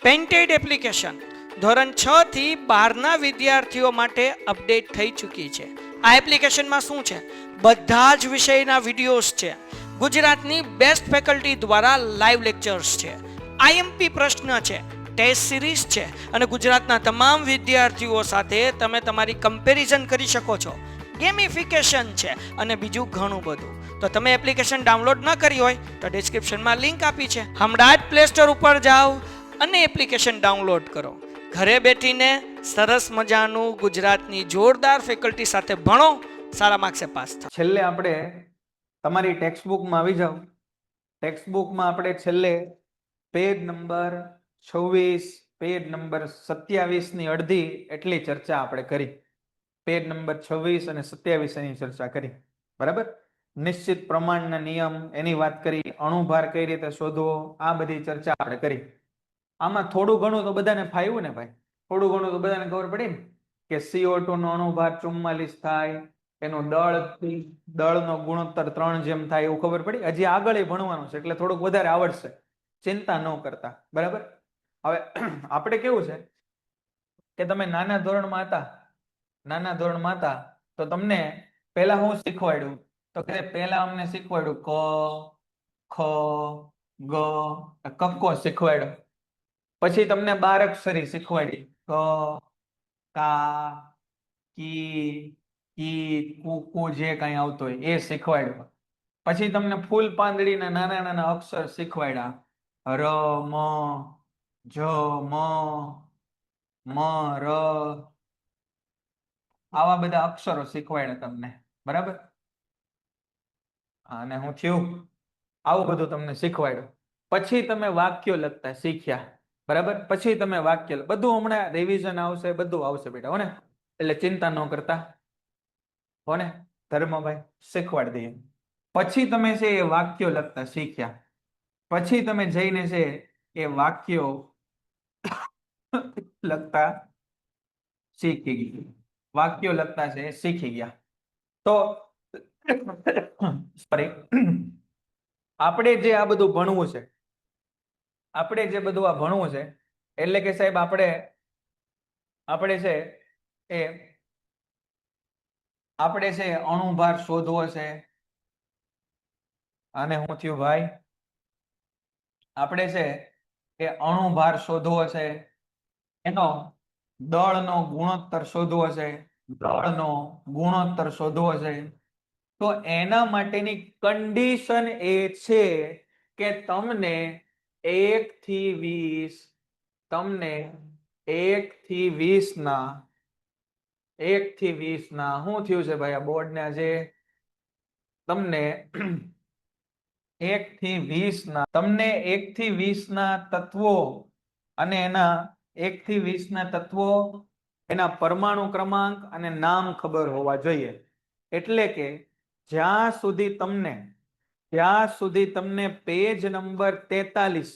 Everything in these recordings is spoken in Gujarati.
પેન્ટેડ એપ્લિકેશન ધોરણ 6 થી 12ના વિદ્યાર્થીઓ માટે અપડેટ થઈ ચૂકી છે. આ એપ્લિકેશનમાં શું છે? બધા જ વિષયના વિડીયોઝ છે. ગુજરાતની બેસ્ટ ફેકલ્ટી દ્વારા લાઈવ લેક્ચર્સ છે. આઈએમપી પ્રશ્ન છે, ટેસ્ટ સિરીઝ છે અને ગુજરાતના તમામ વિદ્યાર્થીઓ સાથે તમે તમારી કમ્પેરિઝન કરી શકો છો. ગેમિફિકેશન છે અને બીજું ઘણું બધું. તો તમે એપ્લિકેશન ડાઉનલોડ ન કરી હોય તો ડિસ્ક્રિપ્શનમાં લિંક આપી છે. હમણાં જ પ્લે સ્ટોર ઉપર જાઓ અને એપ્લિકેશન ડાઉનલોડ કરો. ઘરે બેઠીને સરસ મજાનું ગુજરાતની જોરદાર ફેકલ્ટી સાથે ભણો, સારા માર્ક્સે પાસ થાઓ. છેલ્લે આપણે તમારી ટેક્સ્ટબુકમાં આવી જાઓ. ટેક્સ્ટબુકમાં આપણે છેલ્લે પેજ નંબર 26, પેજ નંબર 27 ની અડધી એટલી ચર્ચા આપણે કરી. પેજ નંબર 26 અને 27 એની ચર્ચા કરી. બરાબર? નિશ્ચિત પ્રમાણના નિયમ એની વાત કરી, અણુભાર કઈ રીતે શોધવો, આ બધી ચર્ચા આપણે કરી. આમાં થોડું ઘણું તો બધાને ફાવ્યું ને ભાઈ? થોડું ઘણું તો બધાને ખબર પડી ને કે CO2 નો અણુભાર 44 થાય, એનો દળનો ગુણોત્તર 3 જેમ થાય, એવું ખબર પડી. હજી આગળ ભણવાનું છે એટલે થોડુંક વધારે આવડશે, ચિંતા ન કરતા. બરાબર? હવે આપણે કેવું છે કે તમે નાના ધોરણમાં હતા તો તમને પહેલા હું શીખવાડ્યું? તો કે પહેલા અમને શીખવાડ્યું ક, ખ, ગ, કક્કો શીખવાડ્યો. પછી તમને 12 અક્ષરી શીખવાડી, ક, કા, કી, કી, કુ, જે કાંઈ આવતો હોય એ શીખવાડ્યું. પછી તમને ફૂલ પાંદડીના નાના નાના અક્ષર શીખવાડ્યા, ર, મ, જ, મ, ર, આવા બધા અક્ષરો શીખવાડ્યા તમને. બરાબર? અને હું થયું આવું બધું તમને શીખવાડ્યું. પછી તમે વાક્યો લખતા શીખ્યા. બરાબર? પછી તમે વાક્ય બધું હમણાં રિવિઝન આવશે, બધું આવશે બેટા, હો ને? એટલે ચિંતા ન કરતા, હો ને? ધર્મભાઈ શીખવાડી દઈએ. પછી તમે છે એ વાક્યો લખતા શીખ્યા. પછી તમે જઈને છે એ વાક્યો લખતા શીખી ગયા. વાક્યો લખતા છે શીખી ગયા. તો સોરી, આપણે જે આ બધું ભણવું છે, એટલે કે સાહેબ આપણે છે અણુભાર શોધવો છે. અને હું થયું ભાઈ, આપણે છે એ અણુભાર શોધવો છે, એનો દળનો ગુણોત્તર શોધવો છે, તો એના માટેની કન્ડિશન એ છે કે તમને 1 થી 20 ના શું થયું છે ભાઈ આ બોર્ડ ને આજે? તમને 1 થી 20 ના તત્વો અને એના પરમાણુ ક્રમાંક અને નામ ખબર હોવા જોઈએ. એટલે કે જ્યાં સુધી તમને પેજ નંબર 43,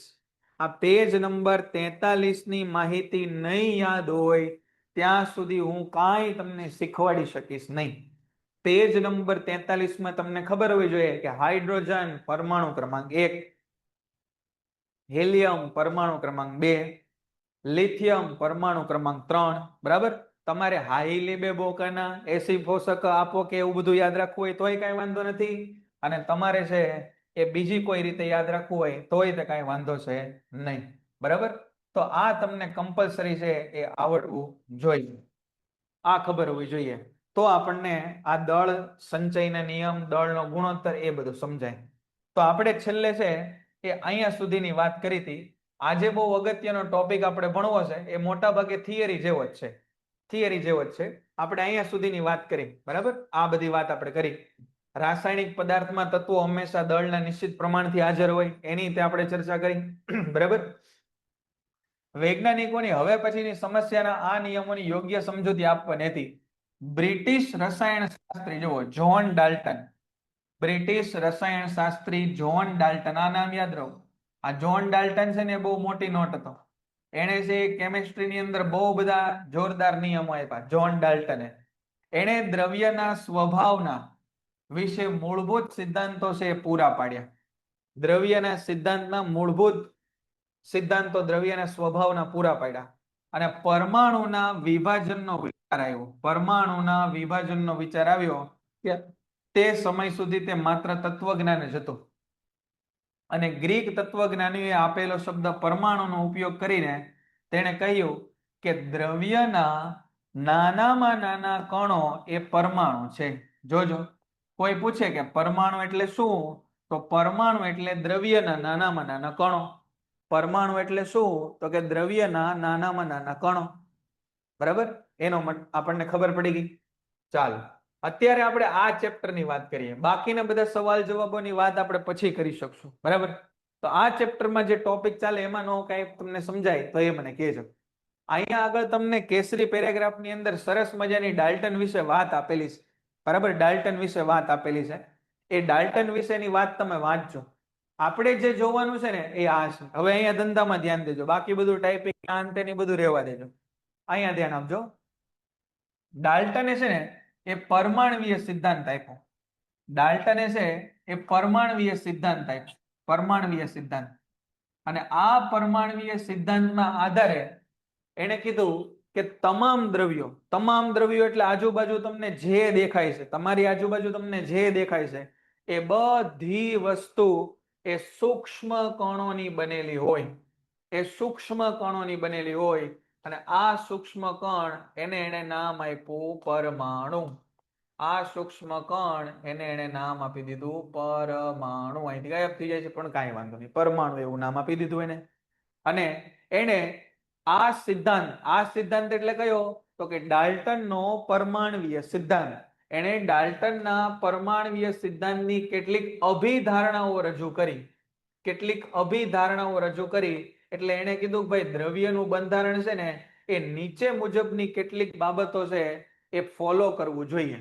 આ પેજ નંબર 43 ની માહિતી નહીં યાદ હોય ત્યાં સુધી હું કાંઈ તમને શીખવાડી શકીશ નહીં. પેજ નંબર 43 માં તમને ખબર હોવી જોઈએ કે હાઇડ્રોજન પરમાણુ ક્રમાંક 1, હિલિયમ પરમાણુ ક્રમાંક 2, લિથિયમ પરમાણુ ક્રમાંક 3. બરાબર? તમારે હાઈલિબેબોકાના એસિડ પોષક આપો કે એવું બધું યાદ રાખવું હોય તોય કાંઈ વાંધો નથી, અને તમારે છે એ બીજી કોઈ રીતે યાદ રાખવું હોય તોય તે કાંઈ વાંધો છે નહીં. બરાબર? તો આ તમને કમ્પલસરી છે એ આવડવું જોઈએ, આ ખબર હોવી જોઈએ. તો આપણને આ દળ સંચયના નિયમ, દળનો ગુણોત્તર એ બધું સમજાય. તો આપણે છેલ્લે છે એ અહીંયા સુધીની વાત કરી હતી. આજે બહુ અગત્યનો ટોપિક આપણે ભણવો છે, એ મોટા ભાગે થિયરી જેવો જ છે. આપણે અહીંયા સુધીની વાત કરી. બરાબર? આ બધી વાત આપણે કરી. રાસાયણિક પદાર્થમાં તત્વો હંમેશા દળના નિશ્ચિત પ્રમાણથી હાજર હોય એની તે આપણે ચર્ચા કરી. બરાબર? વૈજ્ઞાનિકોની હવે પછીની સમસ્યાના આ નિયમોની યોગ્ય સમજૂતી આપવાની હતી. બ્રિટિશ રસાયણશાસ્ત્રી જુઓ, જ્હોન ડાલ્ટન, બ્રિટિશ રસાયણશાસ્ત્રી જ્હોન ડાલ્ટન, આ નામ યાદ રાખો. આ જ્હોન ડાલ્ટન છે ને એ બહુ મોટી નોટ હતો. એણે છે કેમિસ્ટ્રીની અંદર બહુ બધા જોરદાર નિયમો આપ્યા. જ્હોન ડાલ્ટને એણે દ્રવ્યના સ્વભાવના વિશે મૂળભૂત સિદ્ધાંતો છે પૂરા પાડ્યા. દ્રવ્યના સિદ્ધાંતના મૂળભૂત સિદ્ધાંતો દ્રવ્યના સ્વભાવના પૂરા પાડ્યા અને પરમાણુના વિભાજનનો વિચાર આવ્યો. પરમાણુના વિભાજનનો વિચાર આવ્યો કે તે સમય સુધી તે માત્ર તત્વજ્ઞાન જ હતું અને ગ્રીક તત્વજ્ઞાનીએ આપેલો શબ્દ પરમાણુનો ઉપયોગ કરીને તેણે કહ્યું કે દ્રવ્યના નાનામાં નાના કણો એ પરમાણુ છે. જોજો, કોઈ પૂછે કે પરમાણુ એટલે શું, તો પરમાણુ એટલે દ્રવ્યના નાનામાં નાના કણો. પરમાણુ એટલે શું, તો કે દ્રવ્યના નાનામાં નાના કણો. બરાબર, એનો આપણને ખબર પડી ગઈ. ચાલો, અત્યારે આપણે આ ચેપ્ટરની વાત કરીએ. બાકીના બધા સવાલ જવાબોની વાત આપણે પછી કરી શકશું. બરાબર, તો આ ચેપ્ટરમાં જે ટોપિક ચાલે એમાં નો કઈ તમને સમજાય તો એ મને કહેજો. અહીંયા આગળ તમને કેસરી પેરેગ્રાફની અંદર સરસ મજાની ડાલ્ટન વિશે વાત આપેલી છે. બરાબર, ડાલ્ટન વિશે વાત આપેલી છે. એ ડાલ્ટન વિશેની વાત તમે વાંચજો. આપણે જે જોવાનું છે ને એ આ છે. હવે અહીંયા ધંધામાં ધ્યાન દેજો, બાકી બધું ટાઈપિંગ અંતે ની બધું રહેવા દેજો. અહીંયા ધ્યાન આપજો. ડાલ્ટને છે ને એ પરમાણવીય સિદ્ધાંત આપ્યો. ડાલ્ટને છે એ પરમાણવીય સિદ્ધાંત આપ્યો. પરમાણવીય સિદ્ધાંત. અને આ પરમાણવીય સિદ્ધાંતના આધારે એને કીધું કે તમામ દ્રવ્યો એટલે આજુબાજુ તમને જે દેખાય છે, તમારી આજુબાજુ તમને જે દેખાય છે એ બધી વસ્તુ એ સૂક્ષ્મ કણોની બનેલી હોય. એ સૂક્ષ્મ કણોની બનેલી હોય અને આ સૂક્ષ્મ કણ એને નામ આપ્યું પરમાણુ. આ સૂક્ષ્મ કણ એને નામ આપી દીધું પરમાણુ. અહીંથી ગાયબ થઈ જાય છે પણ કાંઈ વાંધો નહીં, પરમાણુ એવું નામ આપી દીધું એને. અને એને આ સિદ્ધાંત એટલે કયો, તો કે ડાલ્ટનનો પરમાણવીય સિદ્ધાંત. એને ડાલ્ટનના પરમાણવીય સિદ્ધાંતની કેટલીક અભિધારણાઓ રજૂ કરી. એટલે એને કીધું કે ભાઈ દ્રવ્યનું બંધારણ છે ને એ નીચે મુજબની કેટલીક બાબતો છે એ ફોલો કરવું જોઈએ.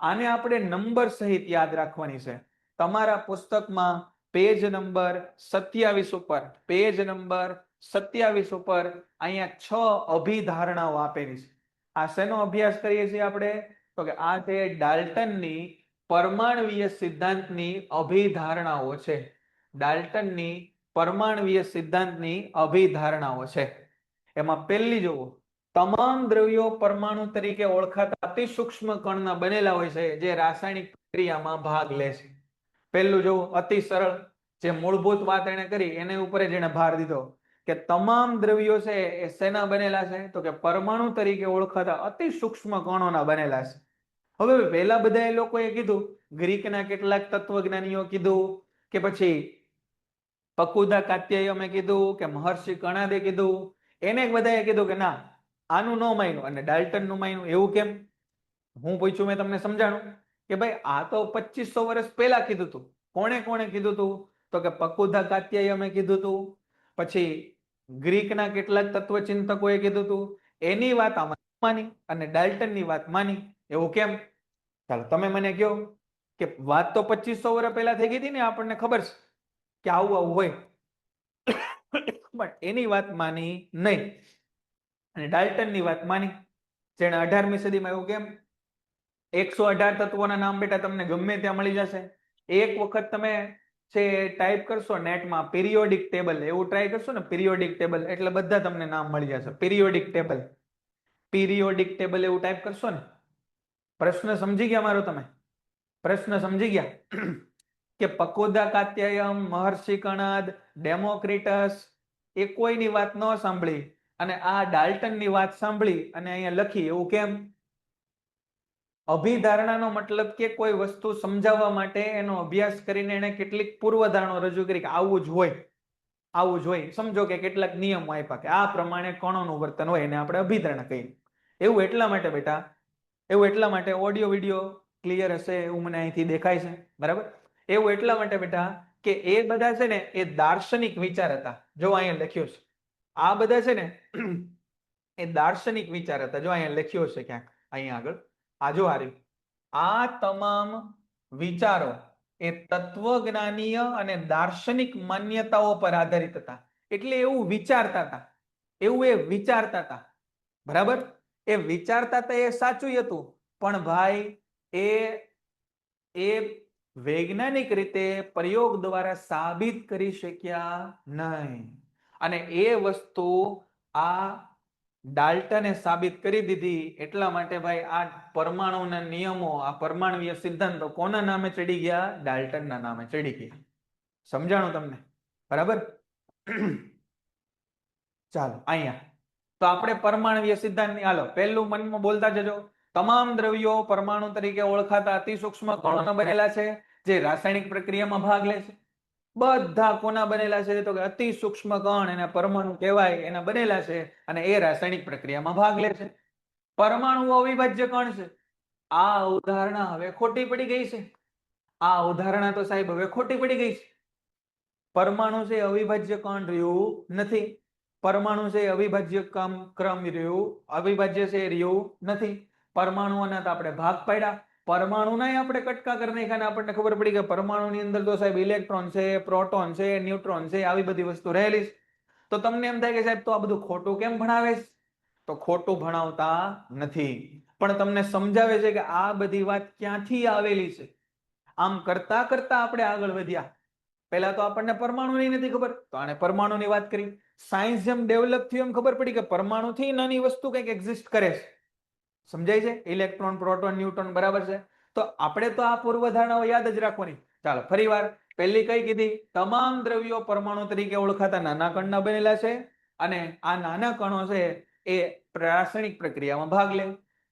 આને આપણે નંબર સહિત યાદ રાખવાની છે. તમારા પુસ્તકમાં પેજ નંબર 27 ઉપર અહીંયા 6 અભિધારણાઓ આપેલી છે. આ શેનો અભ્યાસ કરીએ છીએ આપણે, તો કે આ છે ડાલ્ટનની પરમાણવીય સિદ્ધાંતની અભિધારણાઓ છે. ડાલ્ટનની પરમાણવીય સિદ્ધાંતની અભિધારણાઓ છે. એમાં પહેલી જુઓ, તમામ દ્રવ્યો પરમાણુ તરીકે ઓળખાતા અતિ સૂક્ષ્મ કણના બનેલા હોય છે જે રાસાયણિક પ્રક્રિયામાં ભાગ લે છે. પહેલું જુઓ, અતિ સરળ, જે મૂળભૂત વાત એને કરી એને ઉપર જ એને ભાર દીધો કે તમામ દ્રવ્યો છે એ શેના બનેલા છે, તો કે પરમાણુ તરીકે ઓળખાતા અતિ સૂક્ષ્મ કણોના બનેલા છે. હવે પહેલા બધા એ લોકોએ કીધું, ગ્રીકના કેટલાક તત્વજ્ઞાનીઓ કીધું, કે પછી પકુદા કાત્યાયમે કીધું, કે મહર્ષિ કણાદે કીધું, એને બધાએ કીધું કે ના આનું ન માન્યું અને ડાલ્ટનનું માન્યું. એવું કેમ? હું પૂછ્યું, મેં તમને સમજાણું કે ભાઈ આ તો 2500 વર્ષ પહેલા કીધું હતું. કોણે કીધું હતું, તો કે પકુદા કાત્યાયમે કીધું હતું, પછી ગ્રીકના કેટલાક તત્વચિંતકોએ કીધું હતું. એની વાત આમાં માની અને ડાલ્ટનની વાત માની. એવું કેમ? ચાલો તમે મને કહો કે વાત તો 2500 વર્ષ પહેલા થઈ ગઈ હતી ને, આપણને ખબર છે કે આવું હોય, પણ એની વાત માની નહીં અને ડાલ્ટનની વાત માની. જેને 18મી સદીમાં એવું કેમ, 118 તત્વોના નામ બેટા તમને ગમે ત્યાં મળી જશે. એક વખત તમે છે ટાઈપ કરશો નેટમાં પિરિયોડિક ટેબલ, એવું ટ્રાય કરશો ને પિરિયોડિક ટેબલ, એટલે બધા તમને નામ મળી જશે. પિરિયોડિક ટેબલ એવું ટાઈપ કરશો ને. પ્રશ્ન સમજી ગયા મારો? તમે પ્રશ્ન સમજી ગયા કે પકોદા કાત્યાયમ, મહર્ષિ કણાદ, ડેમોક્રિટસ એ કોઈની વાત ન સાંભળી અને આ ડાલ્ટનની વાત સાંભળી અને અહીંયા લખી. એવું કેમ? અભિધારણાનો મતલબ કે કોઈ વસ્તુ સમજાવવા માટે એનો અભ્યાસ કરીને એને કેટલીક પૂર્વધારણો રજૂ કરી કે આવું જ હોય. સમજો કે કેટલાક નિયમો આપ્યા કે આ પ્રમાણે કણોનું વર્તન હોય, એને આપણે અભિધારણા કહીએ. એવું એટલા માટે બેટા, ઓડિયો વિડિયો ક્લિયર હશે એવું મને અહીંથી દેખાય છે. બરાબર, એવું એટલા માટે બેટા કે એ બધા છે ને એ દાર્શનિક વિચાર હતા. જો અહીંયા લખ્યું છે, આ બધા છે ને એ દાર્શનિક વિચાર હતા. જો અહીંયા લખ્યો છે ક્યાંક, અહીંયા આગળ આ જો આ તમામ વિચારો એ તત્વજ્ઞાનીય અને દાર્શનિક માન્યતાઓ પર આધારિત હતા. એટલે એવું વિચારતા હતા. બરાબર, એ વિચારતા હતા એ સાચું હતું, પણ ભાઈ એ વૈજ્ઞાનિક રીતે પ્રયોગ દ્વારા સાબિત કરી શક્યા નહીં. અને એ વસ્તુ આ ડાલ્ટને સાબિત કરી દીધી. એટલા માટે ભાઈ આ પરમાણુના નિયમો, આ પરમાણુય સિદ્ધાંતો કોના નામે ચડી ગયા? ડાલ્ટનના નામે ચડી ગયા. સમજાણું તમને? બરાબર. ચાલો અહીંયા તો આપણે પરમાણુય સિદ્ધાંતની હાલો પહેલું મનમાં બોલતા જજો. તમામ દ્રવ્યો પરમાણુ તરીકે ઓળખાતા અતિ સૂક્ષ્મ કણોના બનેલા છે જે રાસાયણિક પ્રક્રિયામાં ભાગ લે છે. બધા કોના બનેલા છે? તો કે અતિ સૂક્ષ્મ કણ, એને પરમાણુ કહેવાય, એના બનેલા છે અને એ રાસાયણિક પ્રક્રિયામાં ભાગ લે છે. પરમાણુ અવિભાજ્ય કણ છે. આ ઉદાહરણા હવે ખોટી પડી ગઈ છે. આ ઉદાહરણા તો સાહેબ હવે ખોટી પડી ગઈ છે. પરમાણુ છે અવિભાજ્ય કણ રહ્યું નથી. પરમાણુ છે અવિભાજ્ય ક્રમ રહ્યું, અવિભાજ્ય છે રહ્યું નથી. પરમાણુઓના તો આપણે ભાગ પાડ્યા, પરમાણુના આપણે કટકા કરી નાખ્યા અને આપણને ખબર પડી કે પરમાણુની અંદર તો સાહેબ ઇલેક્ટ્રોન છે, પ્રોટોન છે, ન્યુટ્રોન છે, આવી બધી વસ્તુ રહેલી છે. તો તમને એમ થાય કે સાહેબ તો આ બધું ખોટું કેમ ભણાવે છે? તો ખોટું ભણાવતા નથી, પણ તમને સમજાવે છે કે આ બધી વાત ક્યાંથી આવેલી છે. આમ કરતા કરતા આપણે આગળ વધ્યા. પહેલા તો આપણને પરમાણુની નથી ખબર, તો આને પરમાણુની વાત કરી. સાયન્સ જેમ ડેવલપ થયું એમ ખબર પડી કે પરમાણુથી નાની વસ્તુ કંઈક એક્ઝિસ્ટ કરે છે. સમજાય છે? ઇલેક્ટ્રોન, પ્રોટોન, ન્યુટ્રોન, બરાબર છે. તો આપણે તો આ પૂર્વધારણાઓ યાદ જ રાખવાની. ચાલો ફરીવાર પહેલી કઈ કીધી? તમામ દ્રવ્યો પરમાણુ તરીકે ઓળખાતા નાના કણના બનેલા છે અને આ નાના કણો છે એ રાસાયણિક પ્રક્રિયામાં ભાગ લે.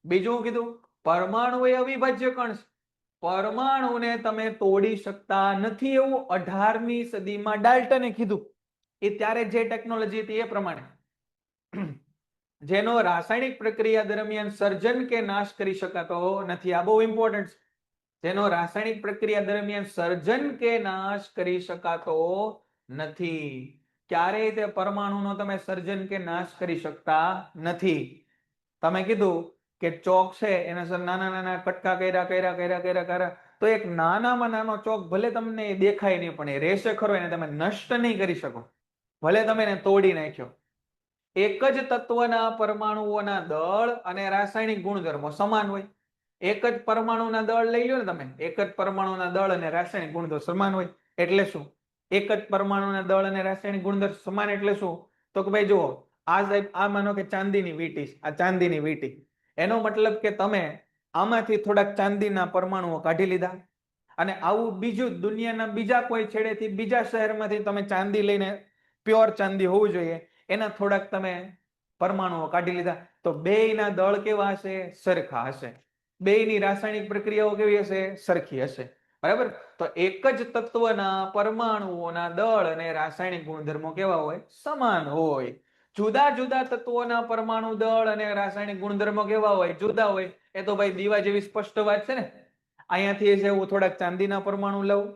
બીજું કીધું પરમાણુ એ અવિભાજ્ય કણ છે. પરમાણુને તમે તોડી શકતા નથી એવું 18મી સદીમાં ડાલ્ટને કીધું. એ ત્યારે જે ટેકનોલોજી હતી એ પ્રમાણે, જેનો રાસાયણિક પ્રક્રિયા દરમિયાન સર્જન કે નાશ કરી શકાતો નથી. આ બહુ ઇમ્પોર્ટન્ટ છે. જેનો રાસાયણિક પ્રક્રિયા દરમિયાન સર્જન કે નાશ કરી શકાતો નથી. ક્યારેય તે પરમાણુનો તમે સર્જન કે નાશ કરી શકતા નથી. તમે કીધું કે ચોક છે એને નાના નાના કટકા કર્યા તો એક નાનામાં નાનો ચોક ભલે તમને દેખાય નહીં પણ એ રહેશે ખરો, એને તમે નષ્ટ નહીં કરી શકો, ભલે તમે એને તોડી નાખ્યો. એક જ તત્વના પરમાણુઓના દળ અને રાસાયણિક ગુણધર્મો સમાન હોય. એક જ પરમાણુના દળ લઈ લો ને તમે, એક જ પરમાણુના દળ અને રાસાયણિક ગુણધર્મો સમાન હોય એટલે શું? એક જ પરમાણુના દળ અને રાસાયણિક ગુણધર્મો સમાન એટલે શું? તો કે ભાઈ જુઓ, આ સાહેબ આ માનો કે ચાંદીની વીંટી છે, આ ચાંદીની વીંટી, એનો મતલબ કે તમે આમાંથી થોડાક ચાંદીના પરમાણુઓ કાઢી લીધા અને આવું બીજું દુનિયાના બીજા કોઈ છેડેથી બીજા શહેરમાંથી તમે ચાંદી લઈને, પ્યોર ચાંદી હોવું જોઈએ, એના થોડાક તમે પરમાણુઓ કાઢી લીધા, તો બેયના દળ કેવા હશે? સરખા હશે. બેયની રાસાયણિક પ્રક્રિયાઓ કેવી હશે? સરખી હશે. બરાબર. તો એક જ તત્વના પરમાણુઓના દળ અને રાસાયણિક ગુણધર્મો કેવા હોય? સમાન હોય. જુદા જુદા તત્વોના પરમાણુ દળ અને રાસાયણિક ગુણધર્મો કેવા હોય? જુદા હોય. એ તો ભાઈ દીવા જેવી સ્પષ્ટ વાત છે ને. અહીંયાથી છે હું થોડાક ચાંદીના પરમાણુ લઉં,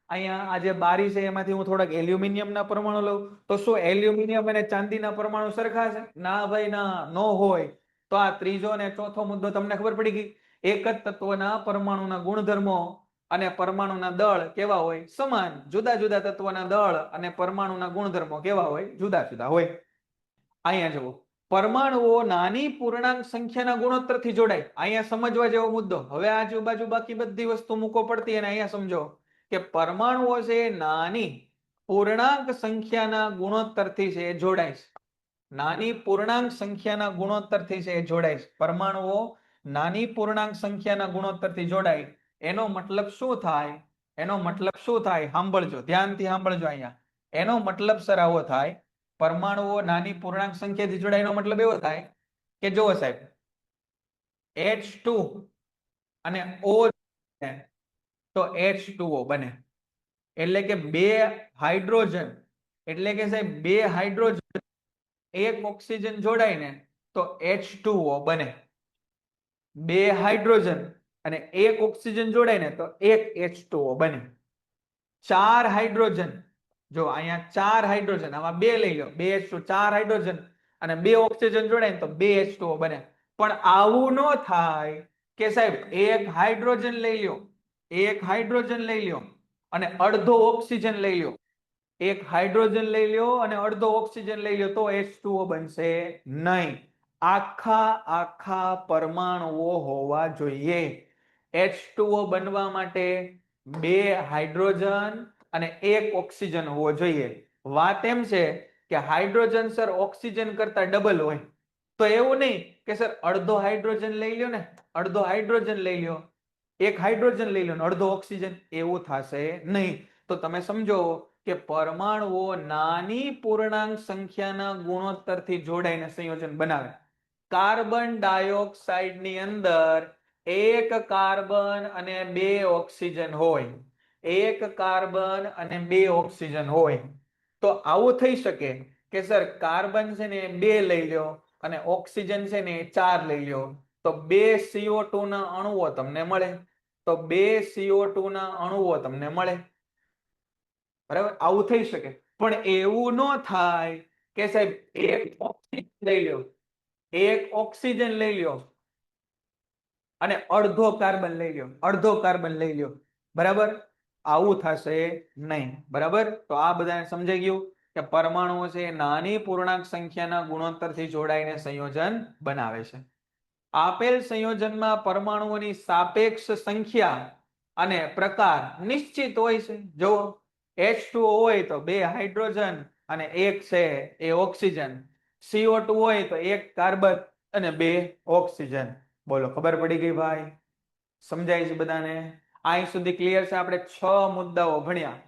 અહીંયા આ જે બારી છે એમાંથી હું થોડાક એલ્યુમિનિયમના પરમાણુ લઉં, તો શું એલ્યુમિનિયમ અને ચાંદીના પરમાણુ સરખા છે? ના ભાઈ ના, નો હોય. તો આ ત્રીજો અને ચોથો મુદ્દો તમને ખબર પડી ગઈ. એક જ તત્વના પરમાણુના ગુણધર્મો અને પરમાણુના દળ કેવા હોય? સમાન. જુદા જુદા તત્વના દળ અને પરમાણુના ગુણધર્મો કેવા હોય? જુદા જુદા હોય. અહીંયા જુઓ, પરમાણુઓ નાની પૂર્ણાંક સંખ્યાના ગુણોત્તરથી જોડાય. અહીંયા સમજવા જેવો મુદ્દો. હવે આજુબાજુ બાકી બધી વસ્તુ મૂકો પડતી અને અહીંયા સમજો કે પરમાણુઓ છે નાની પૂર્ણાંક સંખ્યાના ગુણોત્તરથી છે જોડાય છે. નાની પૂર્ણાંક સંખ્યાના ગુણોત્તરથી છે જોડાય છે. પરમાણુઓ નાની પૂર્ણાંક સંખ્યાના ગુણોત્તરથી જોડાય. એનો મતલબ શું થાય? એનો મતલબ શું થાય? સાંભળજો, ધ્યાનથી સાંભળજો. અહીંયા એનો મતલબ સર આવો થાય, પરમાણુઓ નાની પૂર્ણાંક સંખ્યાથી જોડાય એનો મતલબ એવો થાય કે જુઓ સાહેબ, H2 અને O તો H2O બને, એટલે કે બે હાઇડ્રોજન, એટલે કે સાહેબ બે હાઇડ્રોજન એક ઓક્સિજન જોડાય ને તો H2O બને. બે હાઇડ્રોજન અને એક ઓક્સિજન જોડાય ને તો એક H2O બને. ચાર હાઇડ્રોજન, જો અહીંયા ચાર હાઇડ્રોજન, આમાં બે લઈ લો, બે H2, ચાર હાઇડ્રોજન અને બે ઓક્સિજન જોડાય તો બે H2O બને. પણ આવું ન થાય કે સાહેબ એક હાઇડ્રોજન લઈ લ્યો, એક હાઇડ્રોજન લઈ લ્યો અને અડધો ઓક્સિજન લઈ લ્યો, એક હાઇડ્રોજન લઈ લ્યો અને અડધો ઓક્સિજન લઈ લ્યો તો H2O બનશે નહીં. આખા પરમાણુઓ હોવા જોઈએ. H2O બનવા માટે બે હાઇડ્રોજન અને એક ઓક્સિજન હોવો જોઈએ. વાત એમ છે કે હાઇડ્રોજન સર ઓક્સિજન કરતા ડબલ હોય, તો એવું નહીં કે સર અડધો હાઇડ્રોજન લઈ લ્યો ને, અડધો હાઇડ્રોજન લઈ લ્યો, એક હાઇડ્રોજન લઈ લો ને અડધો ઓક્સિજન, એવું થશે નહીં. તો તમે સમજો કે પરમાણુઓ નાની પૂર્ણાંક સંખ્યાના ગુણોત્તરથી જોડાઈને સંયોજન બનાવે. કાર્બન ડાયોક્સાઇડ ની અંદર એક કાર્બન અને બે ઓક્સિજન હોય, એક કાર્બન અને બે ઓક્સિજન હોય. તો આવું થઈ શકે કે સર કાર્બન છે ને 2 લઈ લ્યો અને ઓક્સિજન છે ને 4 લઈ લ્યો, તો 2 CO2 ના અણુઓ તમને મળે, તો 2 CO2 ના અણુઓ તમને મળે. બરાબર, આવું થઈ શકે. પણ એવું ન થાય કે સાહેબ એક ઓક્સિજન લઈ લ્યો, એક ઓક્સિજન લઈ લ્યો અને અડધો કાર્બન લઈ લ્યો, અડધો કાર્બન લઈ લ્યો. બરાબર, આવું થશે નહીં. બરાબર, તો આ બધાને સમજાઈ ગયું કે પરમાણુઓ છે નાની પૂર્ણાંક સંખ્યાના ગુણોત્તરથી જોડાઈને સંયોજન બનાવે છે. આપેલ સંયોજનમાં પરમાણુઓની સાપેક્ષ સંખ્યા અને પ્રકાર નિશ્ચિત હોય છે. જો H2O હોય તો 2 હાઇડ્રોજન અને 1 છે એ ઓક્સિજન, CO2 હોય તો 1 કાર્બન અને 2 ઓક્સિજન. બોલો, ખબર પડી ગઈ ભાઈ? સમજાય છે બધાને? અહીં સુધી ક્લિયર છે? આપણે 6 મુદ્દાઓ ભણ્યા.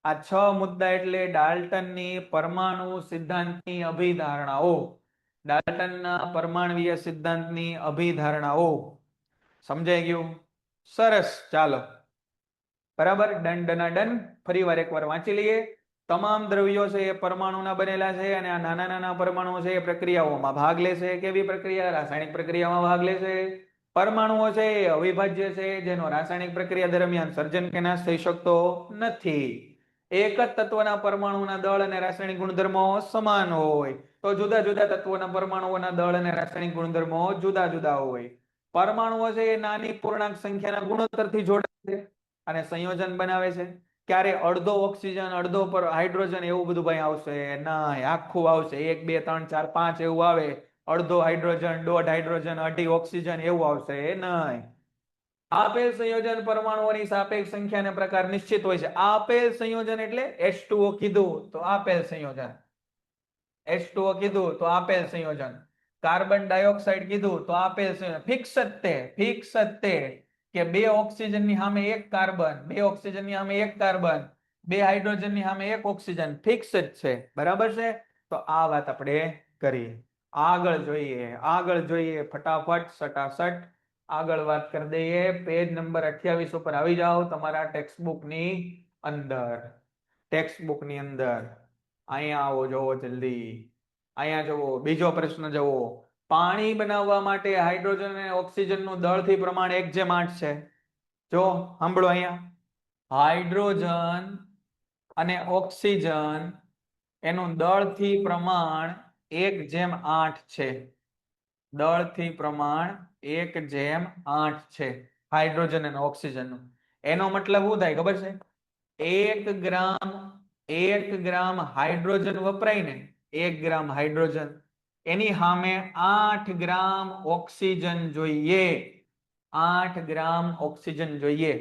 આ 6 મુદ્દા એટલે ડાલ્ટનની પરમાણુ સિદ્ધાંતની અભિધારણાઓ, ડાલ્ટનના પરમાણ્વીય સિદ્ધાંતની અભિધારણાઓ. સમજાઈ ગયું? સરસ, ચાલો. બરાબર, ડન ડના ડન. ફરી વાર એકવાર વાંચી લઈએ. તમામ દ્રવ્યો છે એ પરમાણુના બનેલા છે અને આ નાના નાના પરમાણુઓ છે એ પ્રક્રિયાઓમાં ભાગ લેશે. કેવી પ્રક્રિયા? રાસાયણિક પ્રક્રિયામાં ભાગ લેશે. પરમાણુઓ છે એ અવિભાજ્ય છે, જેનો રાસાયણિક પ્રક્રિયા દરમિયાન સર્જન કે નાશ થઈ શકતો નથી. એક જ તત્વના પરમાણુના દળ અને રાસાયણિક ગુણધર્મો સમાન હોય, તો જુદા જુદા તત્વોના પરમાણુઓના દળ અને રાસાયણિક ગુણધર્મો જુદા જુદા હોય. પરમાણુઓ છે એ નાની પૂર્ણાંક સંખ્યાના ગુણોત્તરથી જોડાય છે અને સંયોજન બનાવે છે. ક્યારે અડધો ઓક્સિજન, અડધો પર હાઇડ્રોજન એવું બધું ભાઈ આવશે નહીં, આખું આવશે 1 2 3 4 5 એવું આવે. અડધો હાઇડ્રોજન, દોઢ હાઇડ્રોજન, અઢી ઓક્સિજન એવું આવશે નહીં. આપેલ સંયોજન પરમાણુઓની સાપેક્ષ સંખ્યા અને પ્રકાર નિશ્ચિત હોય છે. આપેલ સંયોજન એટલે H2O કીધું તો આપેલ સંયોજન, H2O કીધું તો આપેલ સંયોજન, કાર્બન ડાયોક્સાઇડ કીધું તો આપેલ સંયોજન. ફિક્સ જ તે, ફિક્સ જ તે કે 2 ઓક્સિજનની સામે 1 કાર્બન, 2 ઓક્સિજનની સામે 1 કાર્બન, 2 હાઇડ્રોજનની સામે 1 ઓક્સિજન, ફિક્સ જ છે. બરાબર છે? તો આ વાત આપણે કરી. આગળ જોઈએ ફટાફટ સટાસટ આગળ વાત કરી દઈએ. પેજ નંબર 28 ઉપર આવી જાઓ તમારા ટેક્સ્ટબુકની અંદર. ટેક્સ્ટબુકની અંદર અહીંયા આવો, જોવો જલ્દી. અહીંયા જોવો, બીજો પ્રશ્ન જોવો. પાણી બનાવવા માટે હાઇડ્રોજન અને ઓક્સિજનનું દળથી પ્રમાણ 1:8 છે. જો સાંભળો, અહીંયા હાઇડ્રોજન અને ઓક્સિજન એનું દળથી પ્રમાણ 1:8 છે. દળથી પ્રમાણ 1:8 છે હાઇડ્રોજન અને ઓક્સિજનનું. એનો મતલબ શું થાય ખબર છે? 1 ગ્રામ હાઇડ્રોજન વપરાય ને, 1 ગ્રામ હાઇડ્રોજન, એની સામે 8 ગ્રામ ઓક્સિજન જોઈએ. 8 ગ્રામ ઓક્સિજન જોઈએ.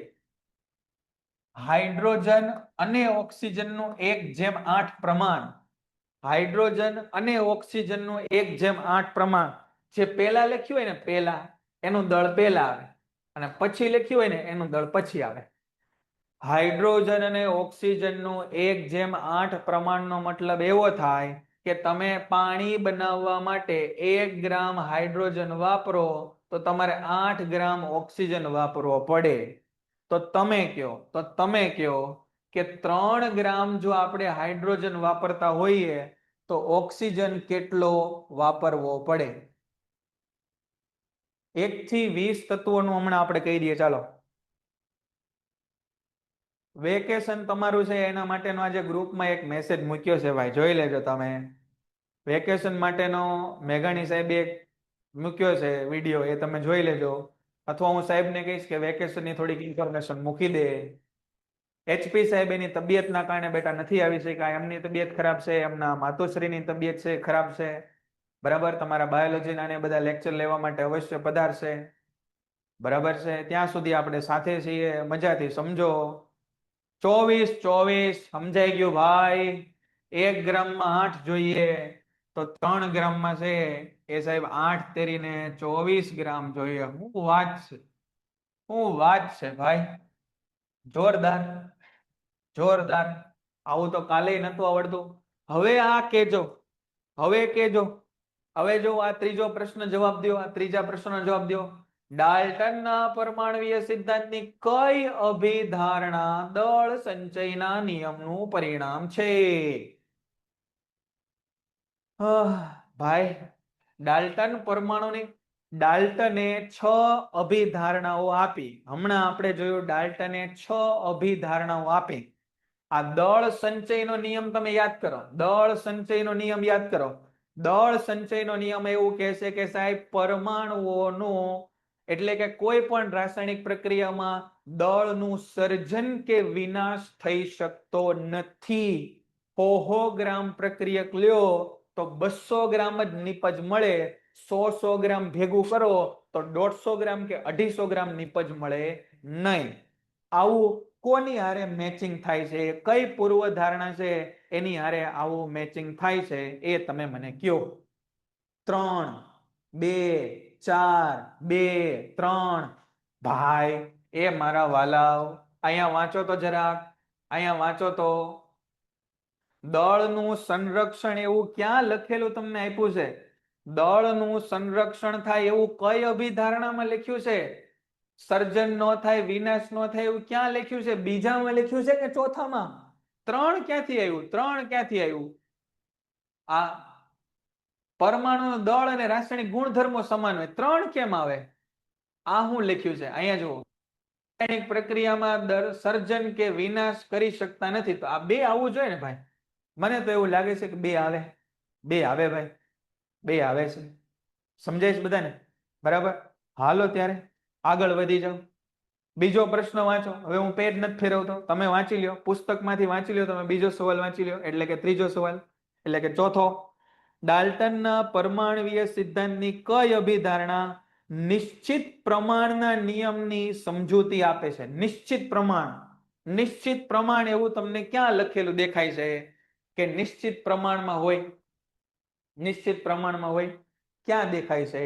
હાઇડ્રોજન અને ઓક્સિજનનું 1:8 પ્રમાણ, હાઇડ્રોજન અને ઓક્સિજનનું 1:8 પ્રમાણ જે પેલા લખ્યું હોય ને, પેલા એનું દળ પેલા આવે અને પછી લખ્યું હોય ને એનું દળ પછી આવે. હાઇડ્રોજન અને ઓક્સિજનનું 1:8 પ્રમાણનો મતલબ એવો થાય કે તમે પાણી બનાવવા માટે 1 ગ્રામ હાઇડ્રોજન વાપરો તો તમારે 8 ગ્રામ ઓક્સિજન વાપરવો પડે. તો તમે કયો કે 3 ગ્રામ જો આપણે હાઇડ્રોજન વાપરતા હોઈએ તો ઓક્સિજન કેટલો વાપરવો પડે? 1 થી 20 તત્વોનું હમણાં આપણે કહી દઈએ. ચાલો, વેકેશન તમારું છે એના માટેનો આજે ગ્રુપમાં એક મેસેજ મૂક્યો છે ભાઈ, જોઈ લેજો તમે. વેકેશન માટેનો મેઘાણી સાહેબે એક મૂક્યો છે વિડીયો, એ તમે જોઈ લેજો. અથવા હું સાહેબને કહીશ કે વેકેશનની થોડીક ઇન્ફોર્મેશન મૂકી દે. HP સાહેબ એની તબિયતના કારણે બેટા નથી આવી શક્યા. એમની તબિયત ખરાબ છે, એમના માતુશ્રીની તબિયત છે ખરાબ છે. બરાબર, તમારા બાયોલોજીના ને બધા લેક્ચર લેવા માટે અવશ્ય પધારશે. બરાબર છે? ત્યાં સુધી આપણે સાથે છીએ, મજાથી સમજો. 24 સમજાઈ ગયું ભાઈ? 1 ગ્રામમાં 8 જોઈએ તો 3 ગ્રામમાં છે એ સાહેબ 8 તેરીને 24 ગ્રામ જોઈએ. શું વાત છે, શું વાત છે ભાઈ, જોરદાર જોરદાર. આવું તો કાલે નતું આવડતું. હવે આ કેજો, હવે કેજો, હવે જો આ ત્રીજો પ્રશ્ન જવાબ દો, આ ત્રીજા પ્રશ્નનો જવાબ દો. ડાલ્ટનના પરમાણ્વીય સિદ્ધાંતની કઈ અભિધારણા દળ સંચયના નિયમનું પરિણામ છે? ભાઈ ડાલ્ટન પરમાણુની, ડાલ્ટને 6 અભિધારણાઓ આપી. હમણાં આપણે જોયું ડાલ્ટને 6 અભિધારણાઓ આપી. આ દળ સંચયનો નિયમ તમે યાદ કરો, દળ સંચયનો નિયમ યાદ કરો. દળ સંચયનો નિયમ એવું કહેશે કે સાહેબ પરમાણુઓનું, એટલે કે કોઈ પણ રાસાયણિક પ્રક્રિયામાં દળનું સર્જન કે વિનાશ થઈ શકતો નથી. 100 ગ્રામ પ્રક્રિયક લ્યો તો 200 ગ્રામ જ નિપજ મળે. 100 ગ્રામ ભેગું કરો તો 150 ગ્રામ કે 250 ગ્રામ નિપજ મળે નહીં. આવું કોની હારે મેચિંગ થાય છે, કઈ પૂર્વ ધારણા છે એની હારે આવું મેચિંગ થાય છે એ તમે મને કયો. 3 2 4 2 3. ભાઈ એ મારા વાલાઓ અહીંયા વાંચો તો જરાક, અહીંયા વાંચો તો. દળનું સંરક્ષણ એવું ક્યાં લખેલું તમને આપ્યું છે? દળનું સંરક્ષણ થાય એવું કઈ અભિધારણામાં લખ્યું છે? સર્જન ન થાય, વિનાશ ન થાય એવું ક્યાં લખ્યું છે? બીજામાં લખ્યું છે કે ચોથામાં? 3 ક્યાંથી આવ્યું? 3 ક્યાંથી આવ્યું? આ પરમાણુ દળ અને રાસાયણિક ગુણધર્મો સમાન હોય, 3 કેમ આવે? આ શું લખ્યું છે અહીંયા જુઓ. રાસાયણિક પ્રક્રિયામાં સર્જન કે વિનાશ કરી શકતા નથી, તો આ 2 આવવું જોઈએ ને ભાઈ. મને તો એવું લાગે છે કે 2 આવે. 2 આવે ભાઈ, 2 આવે છે. સમજાય છે બધાને? બરાબર. હાલો ત્યારે આગળ વધી જાઓ. બીજો પ્રશ્ન વાંચો. હવે હું પેજ નથી ફેરવતો, તમે વાંચી લ્યો, પુસ્તકમાંથી વાંચી લ્યો તમે. બીજો સવાલ વાંચી લ્યો, એટલે કે ત્રીજો સવાલ, એટલે કે ચોથો. ડાલ્ટનના પરમાણ્વીય સિદ્ધાંતની કઈ અભિધારણા નિશ્ચિત પ્રમાણના નિયમની સમજૂતી આપે છે? નિશ્ચિત પ્રમાણ, નિશ્ચિત પ્રમાણ એવું તમને ક્યાં લખેલું દેખાય છે કે નિશ્ચિત પ્રમાણમાં હોય? નિશ્ચિત પ્રમાણમાં હોય ક્યાં દેખાય છે?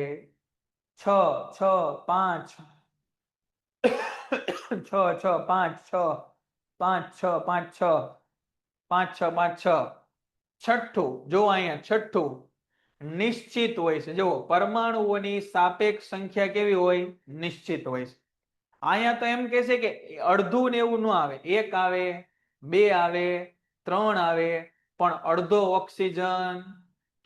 6 6 5 6 6 5 6 5 6 5 6 5 6 5 6. છઠ્ઠું જો અહીંયા, છઠ્ઠું નિશ્ચિત હોય છે. જો પરમાણુઓની સાપેક્ષ સંખ્યા કેવી હોય? નિશ્ચિત હોય છે. અહીંયા તો એમ કે છે કે અડધું ને એવું ન આવે, 1 આવે, 2 આવે, 3 આવે, પણ અડધો ઓક્સિજન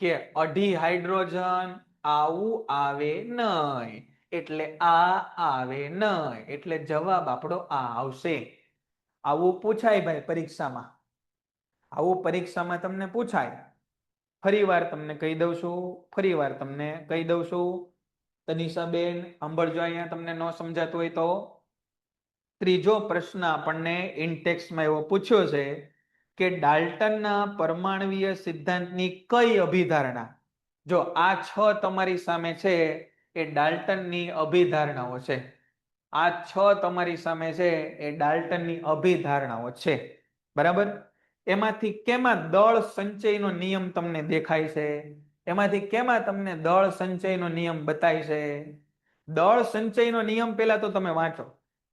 કે અઢી હાઇડ્રોજન આવું આવે નહીં. એટલે આ આવે નહીં, એટલે જવાબ આપણો આ આવશે. આવું પૂછાય ભાઈ પરીક્ષામાં, આવું પરીક્ષામાં તમને પૂછાય. ફરી વાર તમને કહી દઉં છું, ફરી વાર તમને કહી દઉં છું. તનિષાબેન સાંભળજો, અહીંયા તમને ન સમજાતું હોય તો. ત્રીજો પ્રશ્ન આપણને ઇન્ટેક્સમાં એવો પૂછ્યો છે કે ડાલ્ટનના પરમાણ્વીય સિદ્ધાંતની કઈ અભિધારણા, જો આ 6 તમારી સામે છે એ ડાલ્ટનની અભિધારણાઓ છે. આ 6 તમારી સામે છે એ ડાલ્ટનની અભિધારણાઓ છે. બરાબર. એમાંથી કેમાં દળ સંચયનો નિયમ તમને દેખાય છે? એમાંથી કેમાં તમને દળ સંચયનો નિયમ બતાય છે? દળ સંચયનો નિયમ પહેલા તો તમે વાંચો.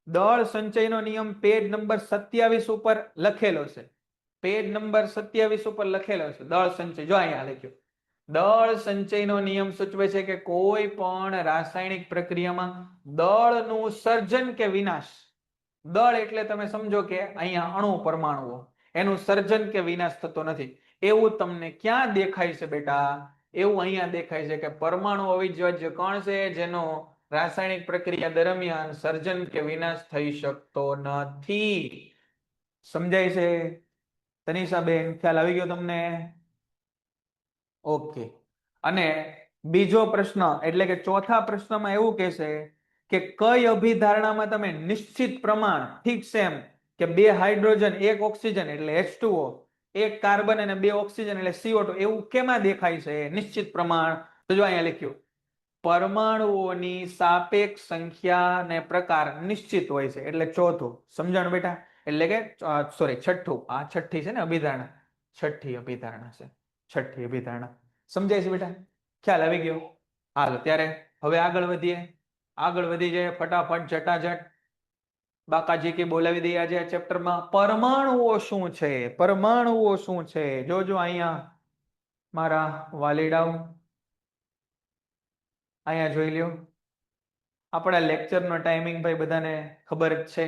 દળ સંચયનો નિયમ પેજ નંબર 27 ઉપર લખેલો છે. પેજ નંબર 27 ઉપર લખેલો છે દળ સંચય. જો અહીંયા લખ્યો, દળ સંચયનો નિયમ સૂચવે છે કે કોઈ પણ રાસાયણિક પ્રક્રિયામાં દળનું સર્જન કે વિનાશ, દળ એટલે તમે સમજો કે અહીંયા અણુ પરમાણુઓ, એનું સર્જન કે વિનાશ થતો નથી. એવું તમને ક્યાં દેખાય છે બેટા? એવું અહીંયા દેખાય છે કે પરમાણુ અવિભાજ્ય કણ છે જેનો રાસાયણિક પ્રક્રિયા દરમિયાન સર્જન કે વિનાશ થઈ શકતો નથી. સમજાય છે તનિષાબેન? ખ્યાલ આવી ગયો તમને? ઓકે. અને બીજો પ્રશ્ન એટલે કે ચોથા પ્રશ્નમાં એવું કહેશે કે કઈ અભિધારણામાં તમે નિશ્ચિત પ્રમાણ, ઠીક છે એમ કે 2 હાઇડ્રોજન 1 ઓક્સિજન એટલે H2O, 1 કાર્બન અને 2 ઓક્સિજન એટલે CO2, એવું કેમાં દેખાય છે નિશ્ચિત પ્રમાણ? તો જો અહીંયા લખ્યું, પરમાણુઓની સાપેક્ષ સંખ્યા ને પ્રકાર નિશ્ચિત હોય છે. એટલે ચોથું. સમજાણું બેટા? એટલે કે સોરી છઠ્ઠું, આ છઠ્ઠી છે ને અભિધારણા. છઠ્ઠી અભિધારણા છે. છઠ્ઠી અભિધારણા સમજાય છે બેટા? ખ્યાલ આવી ગયો? હાલો ત્યારે હવે આગળ વધીએ. આગળ વધી જાય ફટાફટ જટાજટ. બાકાજી કે બોલાવી દઈએ આજે આ ચેપ્ટરમાં. પરમાણુઓ શું છે? પરમાણુઓ શું છે? જોજો અહીંયા મારા વાલીડાઓ અહીંયા જોઈ લ્યો. આપણા લેક્ચરનો ટાઈમિંગ ભાઈ બધાને ખબર જ છે.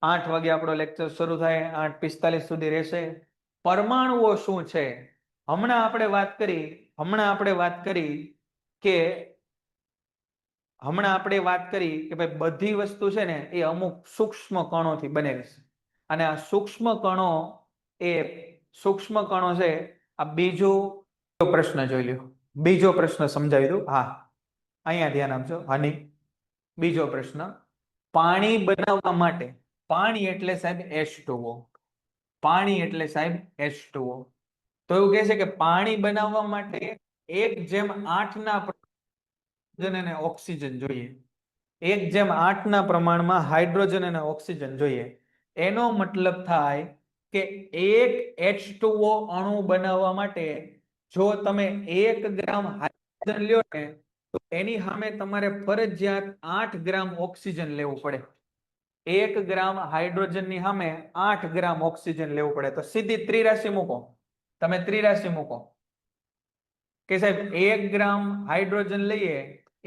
8 વાગે આપણો લેક્ચર શરૂ થાય, 8:45 સુધી રહેશે. પરમાણુઓ શું છે? હમણાં આપણે વાત કરી કે ભાઈ બધી વસ્તુ છે ને એ અમુક સૂક્ષ્મ કણોથી બનેલી છે. અને આ સૂક્ષ્મ કણો છે. આ બીજો પ્રશ્ન જોઈ લ્યો. બીજો પ્રશ્ન સમજાવી દઉં. હા, અહીંયા ધ્યાન આપજો. હાની બીજો પ્રશ્ન. પાણી બનાવવા માટે, પાણી એટલે સાહેબ H2O. પાણી એટલે સાહેબ H2O. તો એવું કહે છે કે પાણી બનાવવા માટે 1:8 ના હાઇડ્રોજન અને ઓક્સિજન જોઈએ. 1:8 ના પ્રમાણમાં હાઇડ્રોજન અને ઓક્સિજન જોઈએ. એનો મતલબ થાય કે એક H2O અણુ બનાવવા માટે જો તમે 1 ગ્રામ હાઇડ્રોજન લ્યો ને તો એની સામે તમારે ફરજિયાત 8 ગ્રામ ઓક્સિજન લેવું પડે. 1 ગ્રામ હાઇડ્રોજન ની સામે 8 ગ્રામ ઓક્સિજન લેવું પડે. તો સીધી ત્રિરાશિ મૂકો. તમે ત્રિરાશિ મૂકો કે સાહેબ 1 ગ્રામ હાઇડ્રોજન લઈએ,